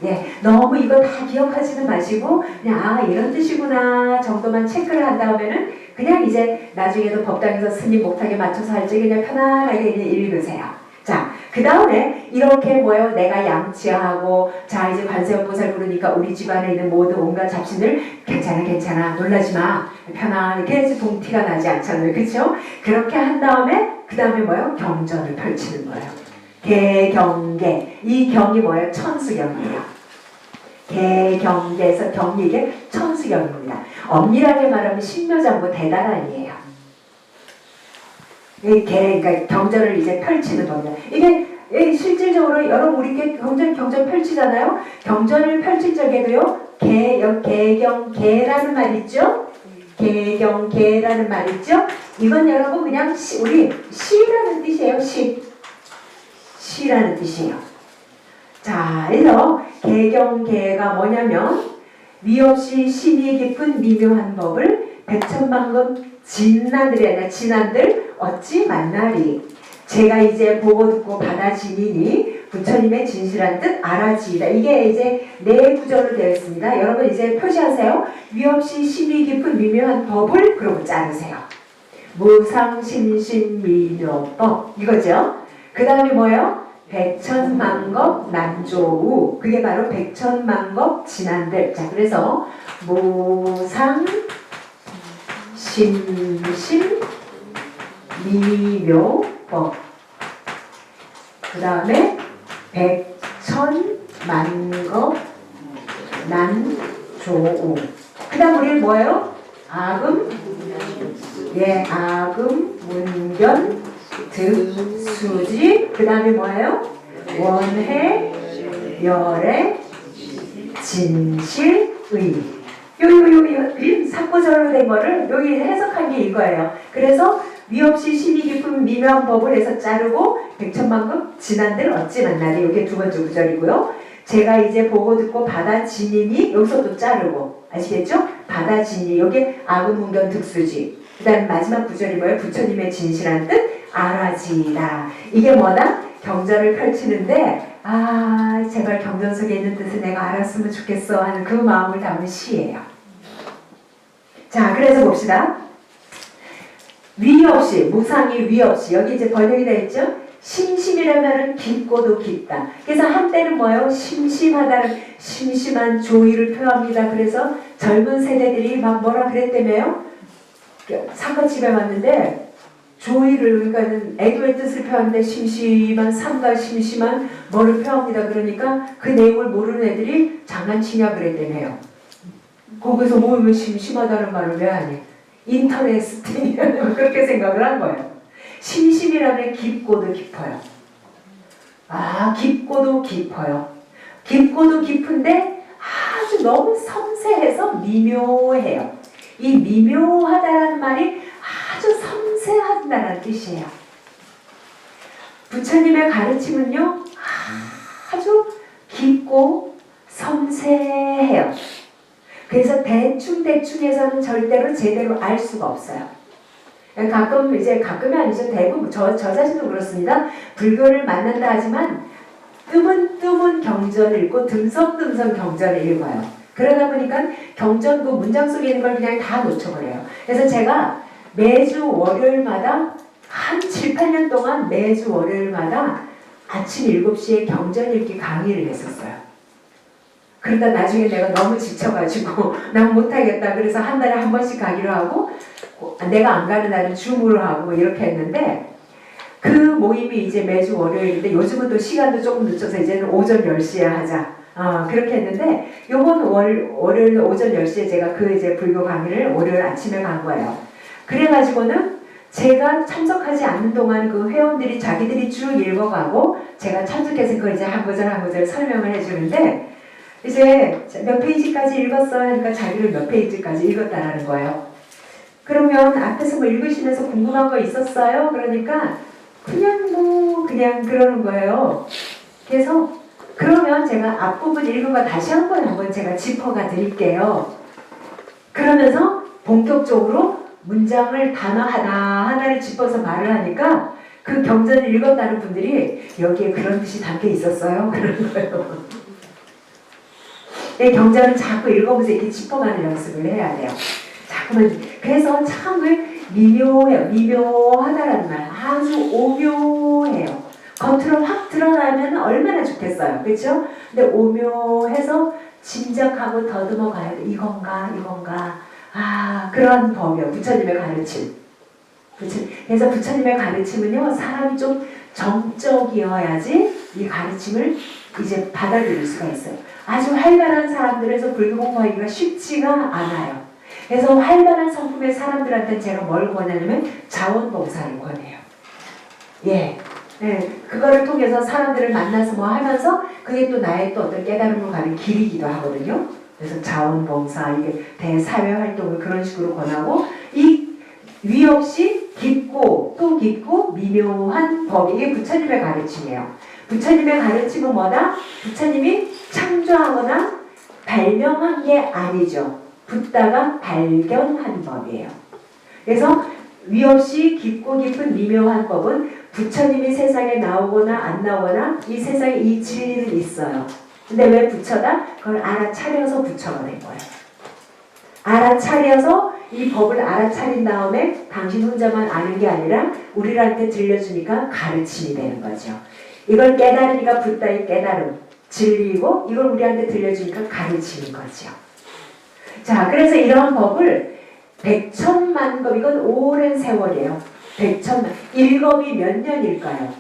A: 예, 너무 이거 다 기억하지는 마시고 그냥 아 이런 뜻이구나 정도만 체크를 한 다음에는 그냥 이제 나중에도 법당에서 스님 목탁에 맞춰서 할 때 그냥 편안하게 그냥 읽으세요. 자, 그 다음에 이렇게 뭐예요? 내가 양치하고 자 이제 관세음보살 부르니까 우리 집안에 있는 모든 온갖 잡신들 괜찮아 놀라지 마 편안하게 해야지 동티가 나지 않잖아요. 그렇죠? 그렇게 한 다음에 그 다음에 뭐예요? 경전을 펼치는 거예요. 개경계 이 경이 뭐예요? 천수경이에요. 개경계에서 경이 이게 천수경입니다. 엄밀하게 말하면 신묘장구 대단한이에요. 이 그러니까 경전을 이제 펼치는 겁니다. 이게 실질적으로 여러분 우리 경전 펼치잖아요. 경전을 펼칠 적에도요. 개경계라는 말 있죠? 개경계라는 말 있죠? 이건 여러분 그냥 우리 시라는 뜻이에요. 시라는 뜻이에요. 자, 그래서 개경계가 뭐냐면 위없이 심이 깊은 미묘한 법을 백천만금 진난들이 아니라 진난들 어찌 만나리. 제가 이제 보고 듣고 받아지니니 부처님의 진실한 뜻 알아지이다. 이게 이제 네 구절로 되어 있습니다. 여러분 이제 표시하세요. 위없이 심이 깊은 미묘한 법을 그러고 자르세요. 무상심신미묘법 이거죠. 그 다음에 뭐예요? 백천만겁 난조우 그게 바로 백천만겁 진한들. 자 그래서 무상 심심 미묘법 그 다음에 백천만겁 난조우 그 다음 우리는 뭐예요? 아금 문견 득수지 그 다음에 뭐예요? 원해 열애 진실의 요 사구절로 된 거를 여기 해석한 게 이거예요. 그래서 위없이 심이 깊은 미묘한 법을 해서 자르고 백천만급 진한들 어찌 만나리 이게 두 번째 구절이고요. 제가 이제 보고 듣고 받아지니니 여기서 또 자르고 아시겠죠? 받아지니 여기 아금문견 득수지 그 다음 마지막 구절이 뭐예요? 부처님의 진실한 뜻 알아지이다. 이게 뭐다? 경전을 펼치는데 아 제발 경전 속에 있는 뜻을 내가 알았으면 좋겠어 하는 그 마음을 담은 시예요. 자 그래서 봅시다. 위 없이 무상이 위 없이 여기 이제 번역이 되어 있죠. 심심이라는 말은 깊고도 깊다. 그래서 한때는 뭐예요? 심심하다는 심심한 조의를 표합니다. 그래서 젊은 세대들이 막 뭐라 그랬다며요? 상가집에 왔는데 조의를 그러니까는 애도의 뜻을 표하는데 심심한 삼가 심심한 뭐를 표합니다. 그러니까 그 내용을 모르는 애들이 장난치냐 그랬다며요. 거기서 뭐 심심하다는 말을 왜 하니? 인터레스팅이라는 그렇게 생각을 한 거예요. 심심이라면 깊고도 깊어요. 아 깊고도 깊어요. 깊고도 깊은데 아주 너무 섬세해서 미묘해요. 이 미묘하다라는 말이 아주 섬세하다는 뜻이에요. 부처님의 가르침은요 아주 깊고 섬세해요. 그래서 대충해서는 절대로 제대로 알 수가 없어요. 가끔 이제 가끔이 아니죠. 대부분 저 자신도 그렇습니다. 불교를 만난다 하지만 뜨문 경전을 읽고 듬성듬성 경전을 읽어요. 그러다 보니까 경전 그 문장 속에 있는 걸 그냥 다 놓쳐버려요. 그래서 제가 매주 월요일마다 한 7, 8년 동안 매주 월요일마다 아침 7시에 경전 읽기 강의를 했었어요. 그러다 나중에 내가 너무 지쳐가지고 난 못하겠다 그래서 한 달에 한 번씩 가기로 하고 내가 안 가는 날은 줌으로 하고 이렇게 했는데 그 모임이 이제 매주 월요일인데 요즘은 또 시간도 조금 늦춰서 이제는 오전 10시에 하자 그렇게 했는데 요번 월요일 오전 10시에 제가 그 이제 불교 강의를 월요일 아침에 간 거예요. 그래가지고는 제가 참석하지 않는 동안 그 회원들이 자기들이 쭉 읽어가고 제가 참석해서 그걸 이제 한 구절 설명을 해주는데 이제 몇 페이지까지 읽었어 하니까 자기를 몇 페이지까지 읽었다라는 거예요. 그러면 앞에서 뭐 읽으시면서 궁금한 거 있었어요? 그러니까 그냥 그러는 거예요. 그래서 그러면 제가 앞부분 읽은 거 다시 한번 제가 짚어가 드릴게요. 그러면서 본격적으로 문장을 단어 하나를 짚어서 말을 하니까 그 경전을 읽었다는 분들이 여기에 그런 뜻이 담겨 있었어요? 그러는 거예요. 이 경전은 자꾸 읽어보면서 이렇게 짚어가는 연습을 해야 돼요. 자꾸만. 그래서 참 미묘해요. 미묘하다라는 말. 아주 오묘해요. 겉으로 확 드러나면 얼마나 좋겠어요. 그렇죠? 근데 오묘해서 짐작하고 더듬어 가야 돼. 이건가? 아, 그런 법이요. 부처님의 가르침. 그래서 부처님의 가르침은요, 사람이 좀 정적이어야지 이 가르침을 이제 받아들일 수가 있어요. 아주 활발한 사람들에서 불교 공부하기가 쉽지가 않아요. 그래서 활발한 성품의 사람들한테 제가 뭘 권하냐면 자원봉사를 권해요. 예. 네, 그거를 통해서 사람들을 만나서 뭐 하면서 그게 또 나의 또 어떤 깨달음으로 가는 길이기도 하거든요. 그래서 자원봉사, 이게 대사회활동을 그런 식으로 권하고, 이 위 없이 깊고 또 깊고 미묘한 법, 이게 부처님의 가르침이에요. 부처님의 가르침은 뭐다? 부처님이 창조하거나 발명한 게 아니죠. 붓다가 발견한 법이에요. 그래서 위 없이 깊고 깊은 미묘한 법은 부처님이 세상에 나오거나 안 나오거나 이 세상에 이 진리는 있어요. 근데 왜 부처다? 그걸 알아차려서 부처가 된 거예요. 알아차려서 이 법을 알아차린 다음에 당신 혼자만 아는 게 아니라 우리한테 들려주니까 가르침이 되는 거죠. 이걸 깨달으니까 붓다의 깨달음, 진리이고 이걸 우리한테 들려주니까 가르침인 거죠. 자, 그래서 이런 법을 백천만겁, 이건 오랜 세월이에요. 백천만, 일겁이 몇 년일까요?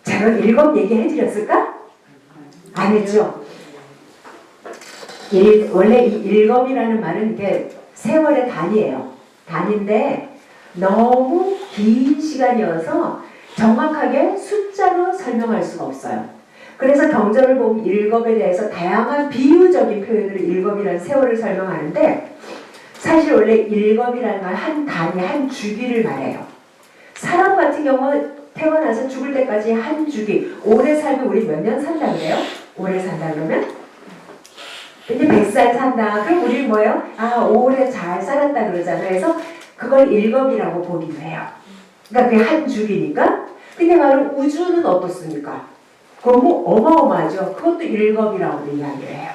A: 제가 일겁 얘기해드렸을까? 안 했죠? 원래 이 일겁이라는 말은 이게 세월의 단위예요. 단위인데 너무 긴 시간이어서 정확하게 숫자로 설명할 수가 없어요. 그래서 경전을 보면 일겁에 대해서 다양한 비유적인 표현으로 일겁이라는 세월을 설명하는데, 사실 원래 일겁이라는 건 한 단위, 한 주기를 말해요. 사람 같은 경우 태어나서 죽을 때까지 한 주기, 오래 살면 우리 몇 년 산다 그래요? 오래 산다 그러면? 근데 100살 산다. 그럼 우리 뭐예요? 아, 오래 잘 살았다 그러잖아요. 그래서 그걸 일겁이라고 보기도 해요. 그러니까 그게 한 주기니까. 근데 바로 우주는 어떻습니까? 그건 뭐 어마어마하죠. 그것도 일겁이라고 이야기를 해요.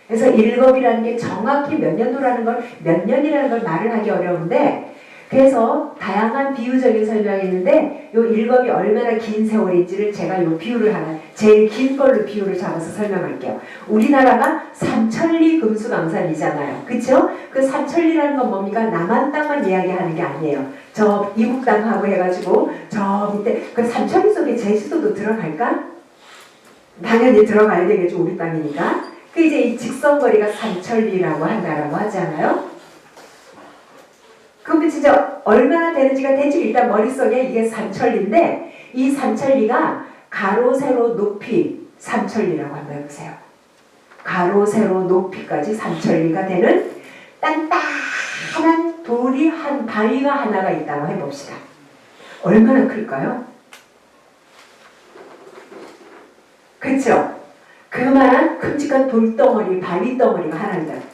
A: 그래서 일겁이라는 게 정확히 몇 년도라는 걸, 몇 년이라는 걸 말을 하기 어려운데, 그래서 다양한 비유적인 설명이 있는데, 요 일겁이 얼마나 긴 세월인지를 제가 요 비유를 하나, 제일 긴 걸로 비유를 잡아서 설명할게요. 우리나라가 삼천리 금수강산이잖아요. 그쵸? 그 삼천리라는 건 뭡니까? 남한 땅만 이야기하는 게 아니에요. 저 이북 땅하고 해가지고 저 밑에 그 삼천리 속에 제주도도 들어갈까? 당연히 들어가야 되겠죠. 우리 땅이니까. 그 이제 이 직선거리가 삼천리라고 한다라고 하잖아요. 그럼 진짜 얼마나 되는지가 대충 일단 머릿속에 이게 삼천리인데, 이 삼천리가 가로 세로 높이 삼천리라고 한번 해보세요. 가로 세로 높이까지 삼천리가 되는 단단한 돌이 한 바위가 하나가 있다고 해봅시다. 얼마나 클까요? 그렇죠? 그만한 큼직한 돌덩어리, 바위덩어리가 하나입니다.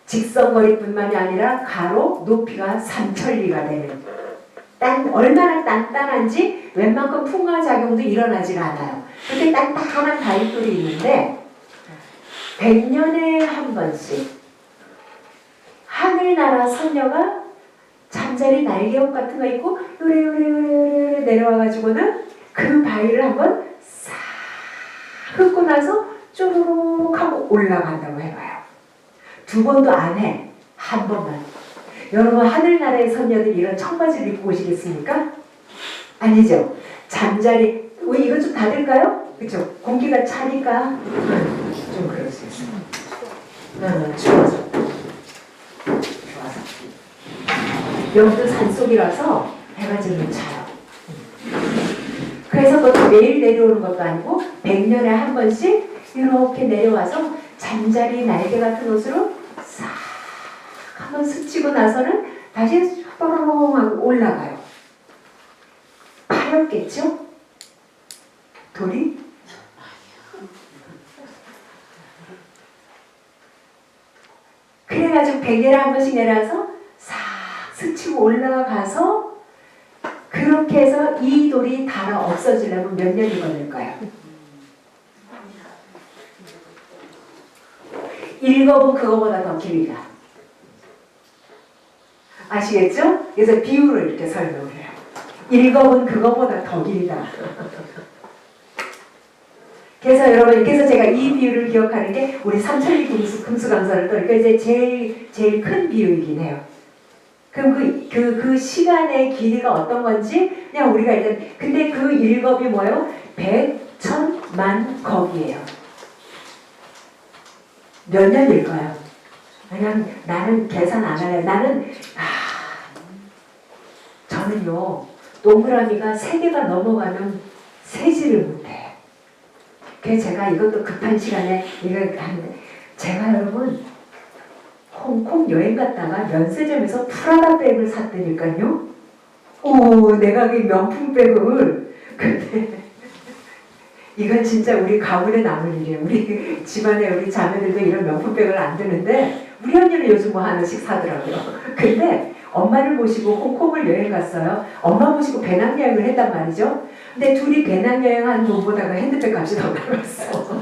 A: 직선거리뿐만이 아니라 가로 높이가 삼천리가 되는, 얼마나 단단한지 웬만큼 풍화작용도 일어나지가 않아요. 그렇게 단단한 바위돌이 있는데 100년에 한 번씩 하늘나라 선녀가 잠자리 날개옷 같은 거 입고 요래요래 내려와가지고는 그 바위를 한번 싹 훑고 나서 쪼르륵 하고 올라간다고 해봐요. 두 번도 안 해. 한 번만. 여러분, 하늘나라의 선녀들이 이런 청바지를 입고 오시겠습니까? 아니죠. 잠자리, 왜 이거 좀 닫을까요? 그쵸? 공기가 차니까 좀 그럴 수 있어요. 추워서. 여기도 산속이라서 해가 지금 차요. 그래서 그것도 매일 내려오는 것도 아니고 100년에 한 번씩 이렇게 내려와서 잠자리 날개 같은 옷으로 싹 한번 스치고 나서는 다시 뽀로롱 하고 올라가요. 파였겠죠? 돌이? 그래가지고 100년에 한 번씩 내려와서 싹 스치고 올라가서, 그렇게 해서 이 돌이 닳아 없어지려면 몇 년이 걸릴까요? 일겁은 그거보다 더 길다. 아시겠죠? 그래서 비유로 이렇게 설명을 해요. 일겁은 그거보다 더 길다. 그래서 여러분께서 제가 이 비유를 기억하는 게 우리 삼천리 금수강사를 떠니까 이제 제일 큰 비유이긴 해요. 그럼 그 시간의 길이가 어떤 건지 그냥 우리가 일단 근데 그 일겁이 뭐예요? 100, 1000, 만 겁이에요. 몇 년일까요? 그냥 나는 계산 안 할래요. 저는요 동그라미가 3개가 넘어가면 세지를 못해. 그래서 제가 이것도 급한 시간에 이걸 하는데 제가 여러분 홍콩 여행 갔다가 면세점에서 프라다 백을 샀다니까요. 오, 내가 그 명품 백을 근데 이건 진짜 우리 가문에 남을 일이에요. 우리 집안에 우리 자매들도 이런 명품 백을 안 드는데 우리 언니는 요즘 뭐 하나씩 사더라고요. 근데 엄마를 모시고 홍콩을 여행 갔어요. 엄마 모시고 배낭여행을 했단 말이죠. 근데 둘이 배낭여행한 돈보다가 핸드백 값이 더 나갔어.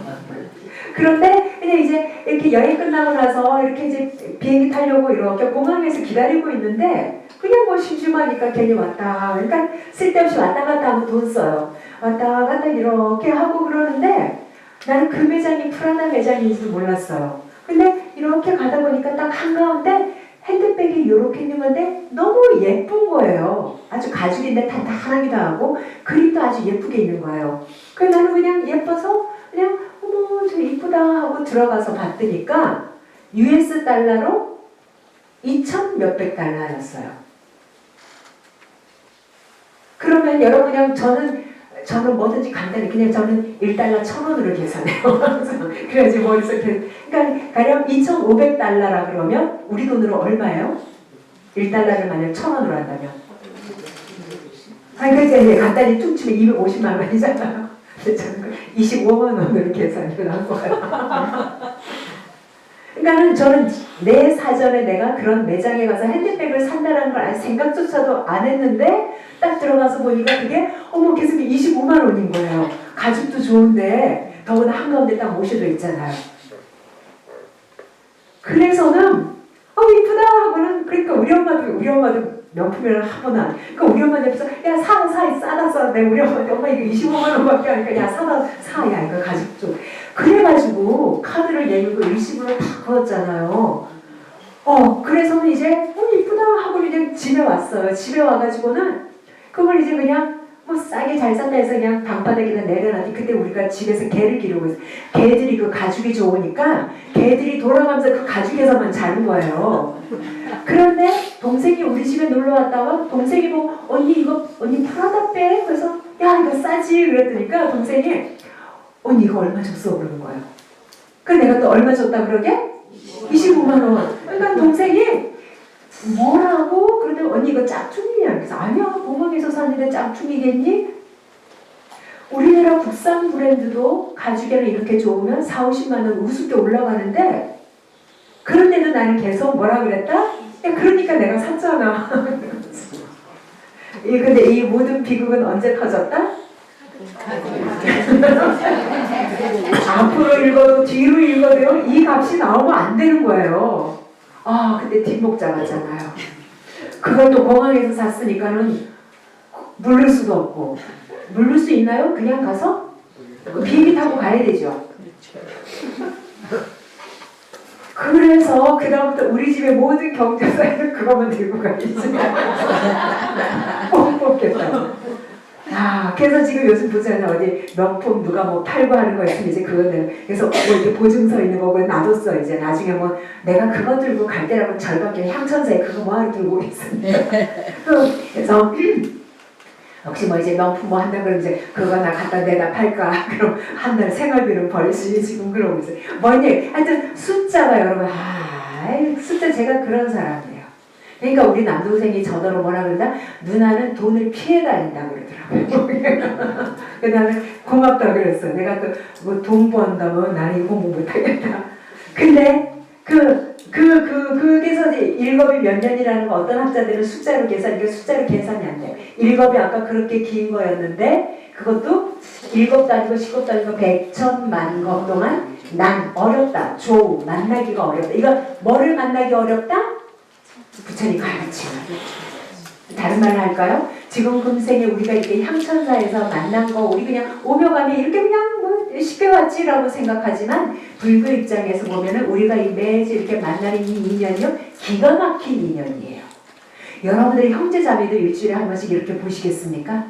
A: 그런데 그냥 이제 이렇게 여행 끝나고 나서 이렇게 이제 비행기 타려고 이렇게 공항에서 기다리고 있는데 그냥 뭐 심심하니까 괜히 왔다. 그러니까 쓸데없이 왔다 갔다 하면 돈 써요. 왔다 갔다 이렇게 하고 그러는데 나는 그 매장이 프라다 매장인지도 몰랐어요. 근데 이렇게 가다 보니까 딱 한가운데 핸드백이 이렇게 있는 건데 너무 예쁜 거예요. 아주 가죽인데 단단하기도 하고 그림도 아주 예쁘게 있는 거예요. 그래서 나는 그냥 예뻐서 그냥 어머 저 이쁘다 하고 들어가서 봤더니까 US 달러로 2천 몇백 달러였어요. 그러면 여러분 그냥 저는 뭐든지 간단히 그냥 저는 1달러 1,000원으로 계산해요. 그래야지 머릿속에 그러니까 가령 2,500달러라 그러면 우리 돈으로 얼마예요? 1달러를 만약 1,000원으로 한다면 그러니까 이제 간단히 툭 치면 250만 원이잖아요. 저는 25만 원으로 계산을 한 거예요. 그러니까는 저는 내 사전에 내가 그런 매장에 가서 핸드백을 산다는 걸 아직 생각조차도 안 했는데 딱 들어가서 보니까 그게 어머 계속 25만 원인 거예요. 가죽도 좋은데 더구나 한가운데 딱 모셔져 있잖아요. 그래서는 이쁘다 하고는 그러니까 우리 엄마도 명품이랑 하거나 그러니까 우리 엄마 옆에서 야 싸다 내가 우리 엄마한테 엄마 이거 25만 원밖에 하니까 야 야 이거 가죽 좀 그래가지고 카드를 내밀고 일시불로 다 걸었잖아요. 그래서는 이제 이쁘다 하고 이제 집에 왔어요. 집에 와가지고는 그걸 이제 그냥 뭐 싸게 잘 샀다 해서 그냥 방바닥에다 내려놨더니 그때 우리가 집에서 개를 기르고 있어요. 개들이 그 가죽이 좋으니까 개들이 돌아가면서 그 가죽에서만 자는 거예요. 그런데 동생이 우리 집에 놀러 왔다가 동생이 뭐 언니 프라다 빼? 그래서 야 이거 싸지 그랬더니까 동생이 언니 이거 얼마 줬어? 그러는 거예요. 그래서 내가 또 얼마 줬다 그러게? 25만 원. 그러니까 동생이 뭐라고? 그러더니 언니 이거 짝퉁이냐? 그래서 아니야 공항에서 샀는데 짝퉁이겠니? 우리나라 국산 브랜드도 가죽에는 이렇게 좋으면 40~50만 원 우습게 올라가는데 그런데도 나는 계속 뭐라 그랬다? 야, 그러니까 내가 샀잖아. 근데 이 모든 비극은 언제 터졌다? 앞으로 읽어도 뒤로 읽어도요 이 값이 나오면 안 되는 거예요. 근데 뒷목 잡았잖아요. 그것도 공항에서 샀으니까는 물을 수도 없고 물을 수 있나요? 그냥 가서 비행기 타고 가야 되죠. 그래서 그 다음부터 우리 집의 모든 경제사에는 그것만 들고 가야지. 뽕뽕겠다. 그래서 지금 요즘 보잖아. 어디 명품 누가 뭐 팔고 하는 거 있으면 이제 그거는 그래서 뭐 이렇게 보증서 있는 거 놔뒀어. 이제 나중에 뭐 내가 그거 들고 갈 때라고 절밖에 향천사에 그거 뭐하러 들고 오겠습니까? 그래서 혹시 뭐 이제 명품 뭐 한다 그러면 이제 그거 나 갖다 내다 팔까? 그럼 한 달 생활비는 벌지 지금 그러고 있어요. 뭐니? 하여튼 숫자가 여러분 숫자 제가 그런 사람이에요. 그러니까 우리 남동생이 저더러 뭐라 그런다? 누나는 돈을 피해 다닌다고 그러더라고요. 나는 고맙다 그랬어. 내가 뭐 돈 번다면 나는 이거 공부 못하겠다. 근데 그게서 이제 일겁이 몇 년이라는 거 어떤 학자들은 숫자로 계산이 안 돼요. 일겁이 아까 그렇게 긴 거였는데 그것도 일겁도 아니고 10겁도 아니고 100, 1000, 만겁 동안 난 어렵다. 조우 만나기가 어렵다. 이거 뭐를 만나기 어렵다? 부처님 가르침을. 다른 말로 할까요? 지금 금생에 우리가 이렇게 향천사에서 만난 거 우리 그냥 오며 가며 이렇게 그냥 뭐 쉽게 왔지라고 생각하지만 불교 입장에서 보면은 우리가 이 매주 이렇게 만나는 이 인연이요 기가 막힌 인연이에요. 여러분들이 형제자매도 일주일에 한 번씩 이렇게 보시겠습니까?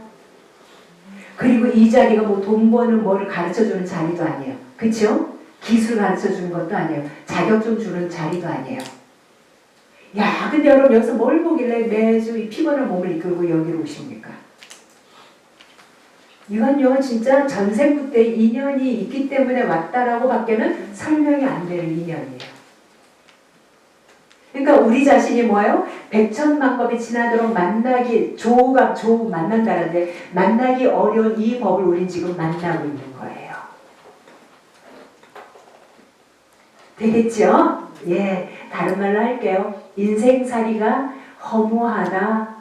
A: 그리고 이 자리가 뭐 돈 버는 뭐를 가르쳐주는 자리도 아니에요. 그쵸? 기술 가르쳐주는 것도 아니에요. 자격증 주는 자리도 아니에요. 야, 근데 여러분 여기서 뭘 보길래 매주 이 피곤한 몸을 이끌고 여기로 오십니까? 이건요 진짜 전생부 때 인연이 있기 때문에 왔다라고 밖에는 설명이 안 되는 인연이에요. 그러니까 우리 자신이 뭐예요? 백천만법이 지나도록 만나기 조우가 조우 만난다는데 만나기 어려운 이 법을 우린 지금 만나고 있는 거예요. 되겠죠? 예, 다른 말로 할게요. 인생살이가 허무하다.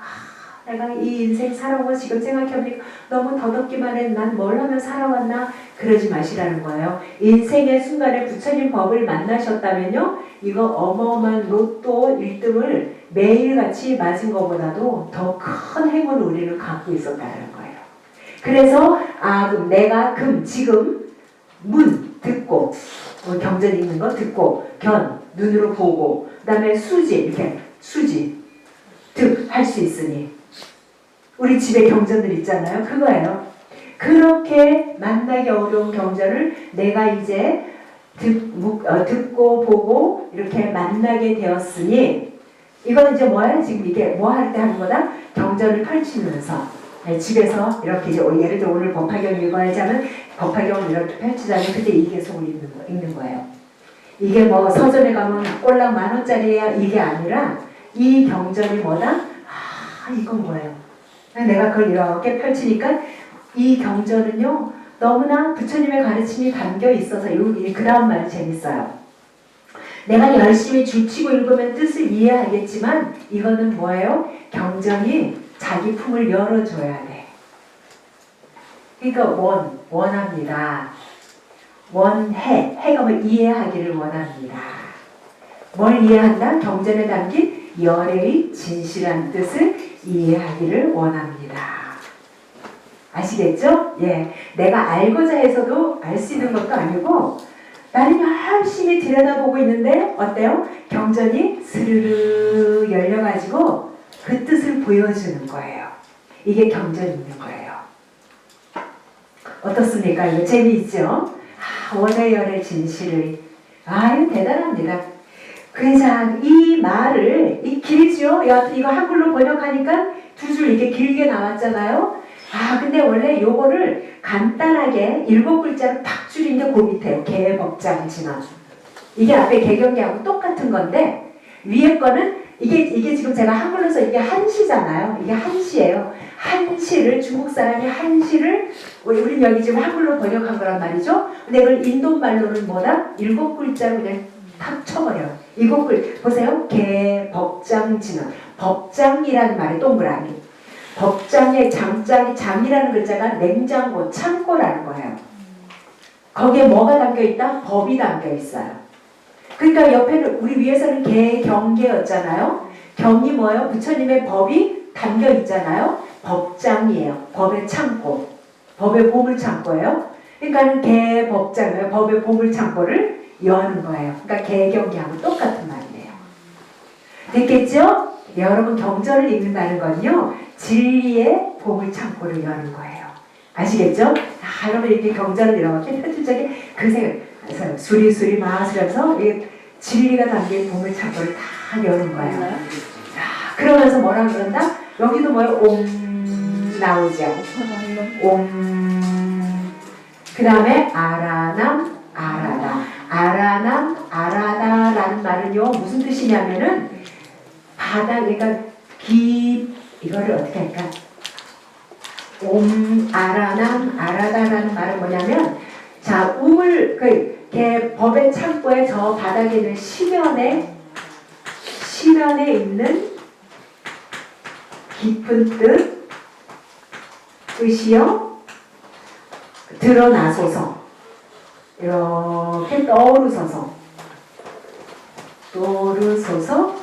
A: 내가 이 인생 살아온 거 지금 생각해보니까 너무 더덥기만 해. 난 뭘 하면 살아왔나? 그러지 마시라는 거예요. 인생의 순간에 부처님 법을 만나셨다면요. 이거 어마어마한 로또 1등을 매일같이 맞은 것보다도 더 큰 행운을 우리는 갖고 있었다는 거예요. 그래서 그럼 내가 지금 문 듣고 경전 읽는 거 듣고 견 눈으로 보고 그 다음에 수지 이렇게 수지 득 할 수 있으니 우리 집에 경전들 있잖아요. 그거예요. 그렇게 만나기 어려운 경전을 내가 이제 듣고 보고 이렇게 만나게 되었으니 이건 이제 뭐예요? 지금 이게 뭐 할 때 하는 거다? 경전을 펼치면서 집에서 이렇게 이제 예를 들어 오늘 법화경 읽어야지 하면 법화경을 이렇게 펼치자면 그때 이 계속을 읽는 거예요. 이게 뭐 서점에 가면 꼴랑 10,000원짜리야 이게 아니라 이 경전이 뭐다? 이건 뭐예요? 내가 그걸 이렇게 펼치니까 이 경전은요 너무나 부처님의 가르침이 담겨 있어서 그 다음 말이 재밌어요. 내가 열심히 줄치고 읽으면 뜻을 이해하겠지만 이거는 뭐예요? 경전이 자기 품을 열어줘야 돼. 그러니까 원합니다. 해가 뭐 이해하기를 원합니다. 뭘 이해한다? 경전에 담긴 열애의 진실한 뜻을 이해하기를 원합니다. 아시겠죠? 예, 내가 알고자 해서도 알 수 있는 것도 아니고 나는 열심히 들여다보고 있는데 어때요? 경전이 스르르 열려가지고 그 뜻을 보여주는 거예요. 이게 경전 읽는 거예요. 어떻습니까? 이거 재미있죠? 원의 열의 진실을 이거 대단합니다. 그래서 이 말을 길죠? 이거 한글로 번역하니까 두 줄 이렇게 길게 나왔잖아요. 근데 원래 요거를 간단하게 7글자로 탁 줄인 게 그 밑에요. 개법장진화. 이게 앞에 개경계하고 똑같은 건데 위에 거는 이게 지금 제가 한글로 써 이게 한시잖아요. 이게 한시예요. 한시를 중국 사람이 한시를 우린 여기 지금 한글로 번역한 거란 말이죠. 근데 이걸 인도말로는 뭐다? 7글자로 그냥 탁 쳐버려. 7글 보세요. 개법장진화. 법장이라는 말이 동그라미. 법장의 장이라는 글자가 냉장고, 창고라는 거예요. 거기에 뭐가 담겨있다? 법이 담겨있어요. 그러니까 옆에는 우리 위에서는 개경계였잖아요. 경이 뭐예요? 부처님의 법이 담겨있잖아요. 법장이에요. 법의 창고. 법의 보물창고예요. 그러니까 개법장이에요. 법의 보물창고를 여는 거예요. 그러니까 개경계하고 똑같은 말이에요. 됐겠죠? 여러분 경전을 읽는다는 건요. 진리의 보물창고를 여는 거예요. 아시겠죠? 여러분 이렇게 경전을 이렇게 펼칠 적에 그 생각, 수리수리 마술하면서 진리가 담긴 보물창고를 다 여는 거예요. 그러면서 뭐라 그런다? 여기도 뭐예요? 옴 나오죠. 옴. 그 다음에 아라남 아라다. 아라남 아라다라는 말은요 무슨 뜻이냐면은 바닥, 그러니까 이거를 어떻게 할까? 옴 아라남 아라다라는 말은 뭐냐면 자 개 법의 창고에 저 바닥에 있는 시면에 있는 깊은 뜻이요 드러나소서. 이렇게 떠오르소서. 떠오르소서.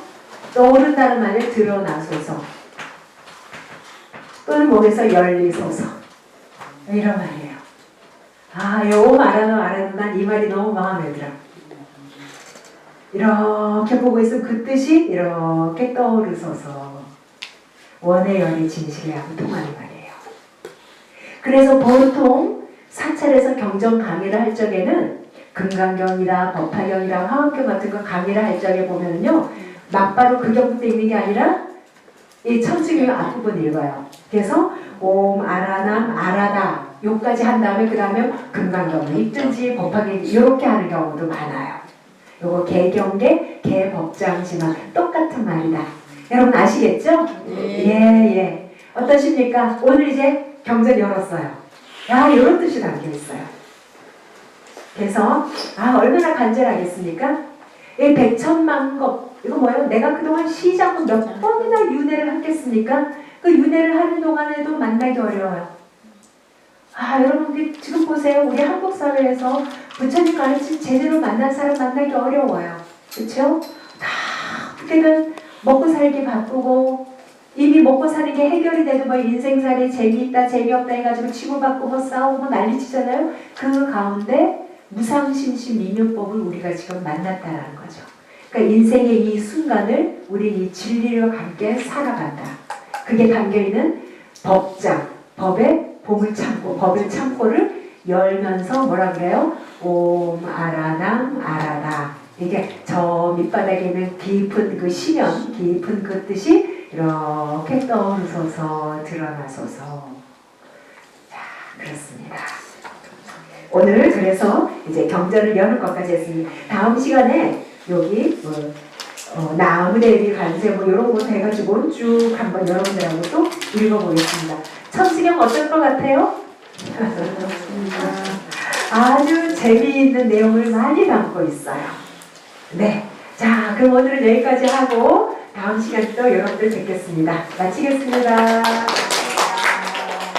A: 떠오른다는 말을 드러나소서. 또는 목에서 열리소서. 이런 말이에요. 아, 요 말하는 난 이 말이 너무 마음에 들어. 이렇게 보고 있으면 그 뜻이 이렇게 떠오르소서. 원의 열이 진실이하고 통하는 말이에요. 그래서 보통 사찰에서 경전 강의를 할 적에는 금강경이나 법화경이나 화엄경 같은 거 강의를 할 적에 보면요, 막바로 그 경부터 읽는 게 아니라 이 천수경 앞부분 읽어요. 그래서 옴 아라남 아라다 요까지 한 다음에 그 다음에 금강경을 읽든지 법화경 이렇게 하는 경우도 많아요. 요거 개경계 개법장지만 똑같은 말이다. 여러분 아시겠죠? 예. 어떠십니까? 오늘 이제 경전 열었어요. 야, 이런 뜻이 담겨 있어요. 그래서 얼마나 간절하겠습니까? 이 백천만법 이거 뭐예요? 내가 그동안 시작을 몇 번이나 윤회를 했겠습니까? 그 윤회를 하는 동안에도 만나기 어려워요. 여러분 지금 보세요. 우리 한국 사회에서 부처님 가르침 제대로 만난 사람 만나기 어려워요. 그렇죠? 다 어떻게든 먹고 살기 바쁘고 이미 먹고 사는 게 해결이 돼도 뭐 인생살이 재미있다 재미없다 해가지고 치고받고 뭐 싸우고 뭐 난리치잖아요. 그 가운데 무상심심 미묘법을 우리가 지금 만났다라는 거죠. 그러니까 인생의 이 순간을 우리 이 진리와 함께 살아간다. 그게 담겨있는 법장, 법의 봄을 참고, 법의 참고를 열면서 뭐라 그래요? 옴 아라남 아라다. 이게 저 밑바닥에 있는 깊은 그 심연, 깊은 그 뜻이 이렇게 떠오르소서 드러나소서. 자, 그렇습니다. 오늘 그래서 이제 경전을 여는 것까지 했습니다. 다음 시간에 여기 나무대비 간세 뭐 이런 거 해가지고 쭉 한번 여러분들하고 또 읽어보겠습니다. 천수경 어떨 것 같아요? 아주 재미있는 내용을 많이 담고 있어요. 네, 자 그럼 오늘은 여기까지 하고 다음 시간에 또 여러분들 뵙겠습니다. 마치겠습니다.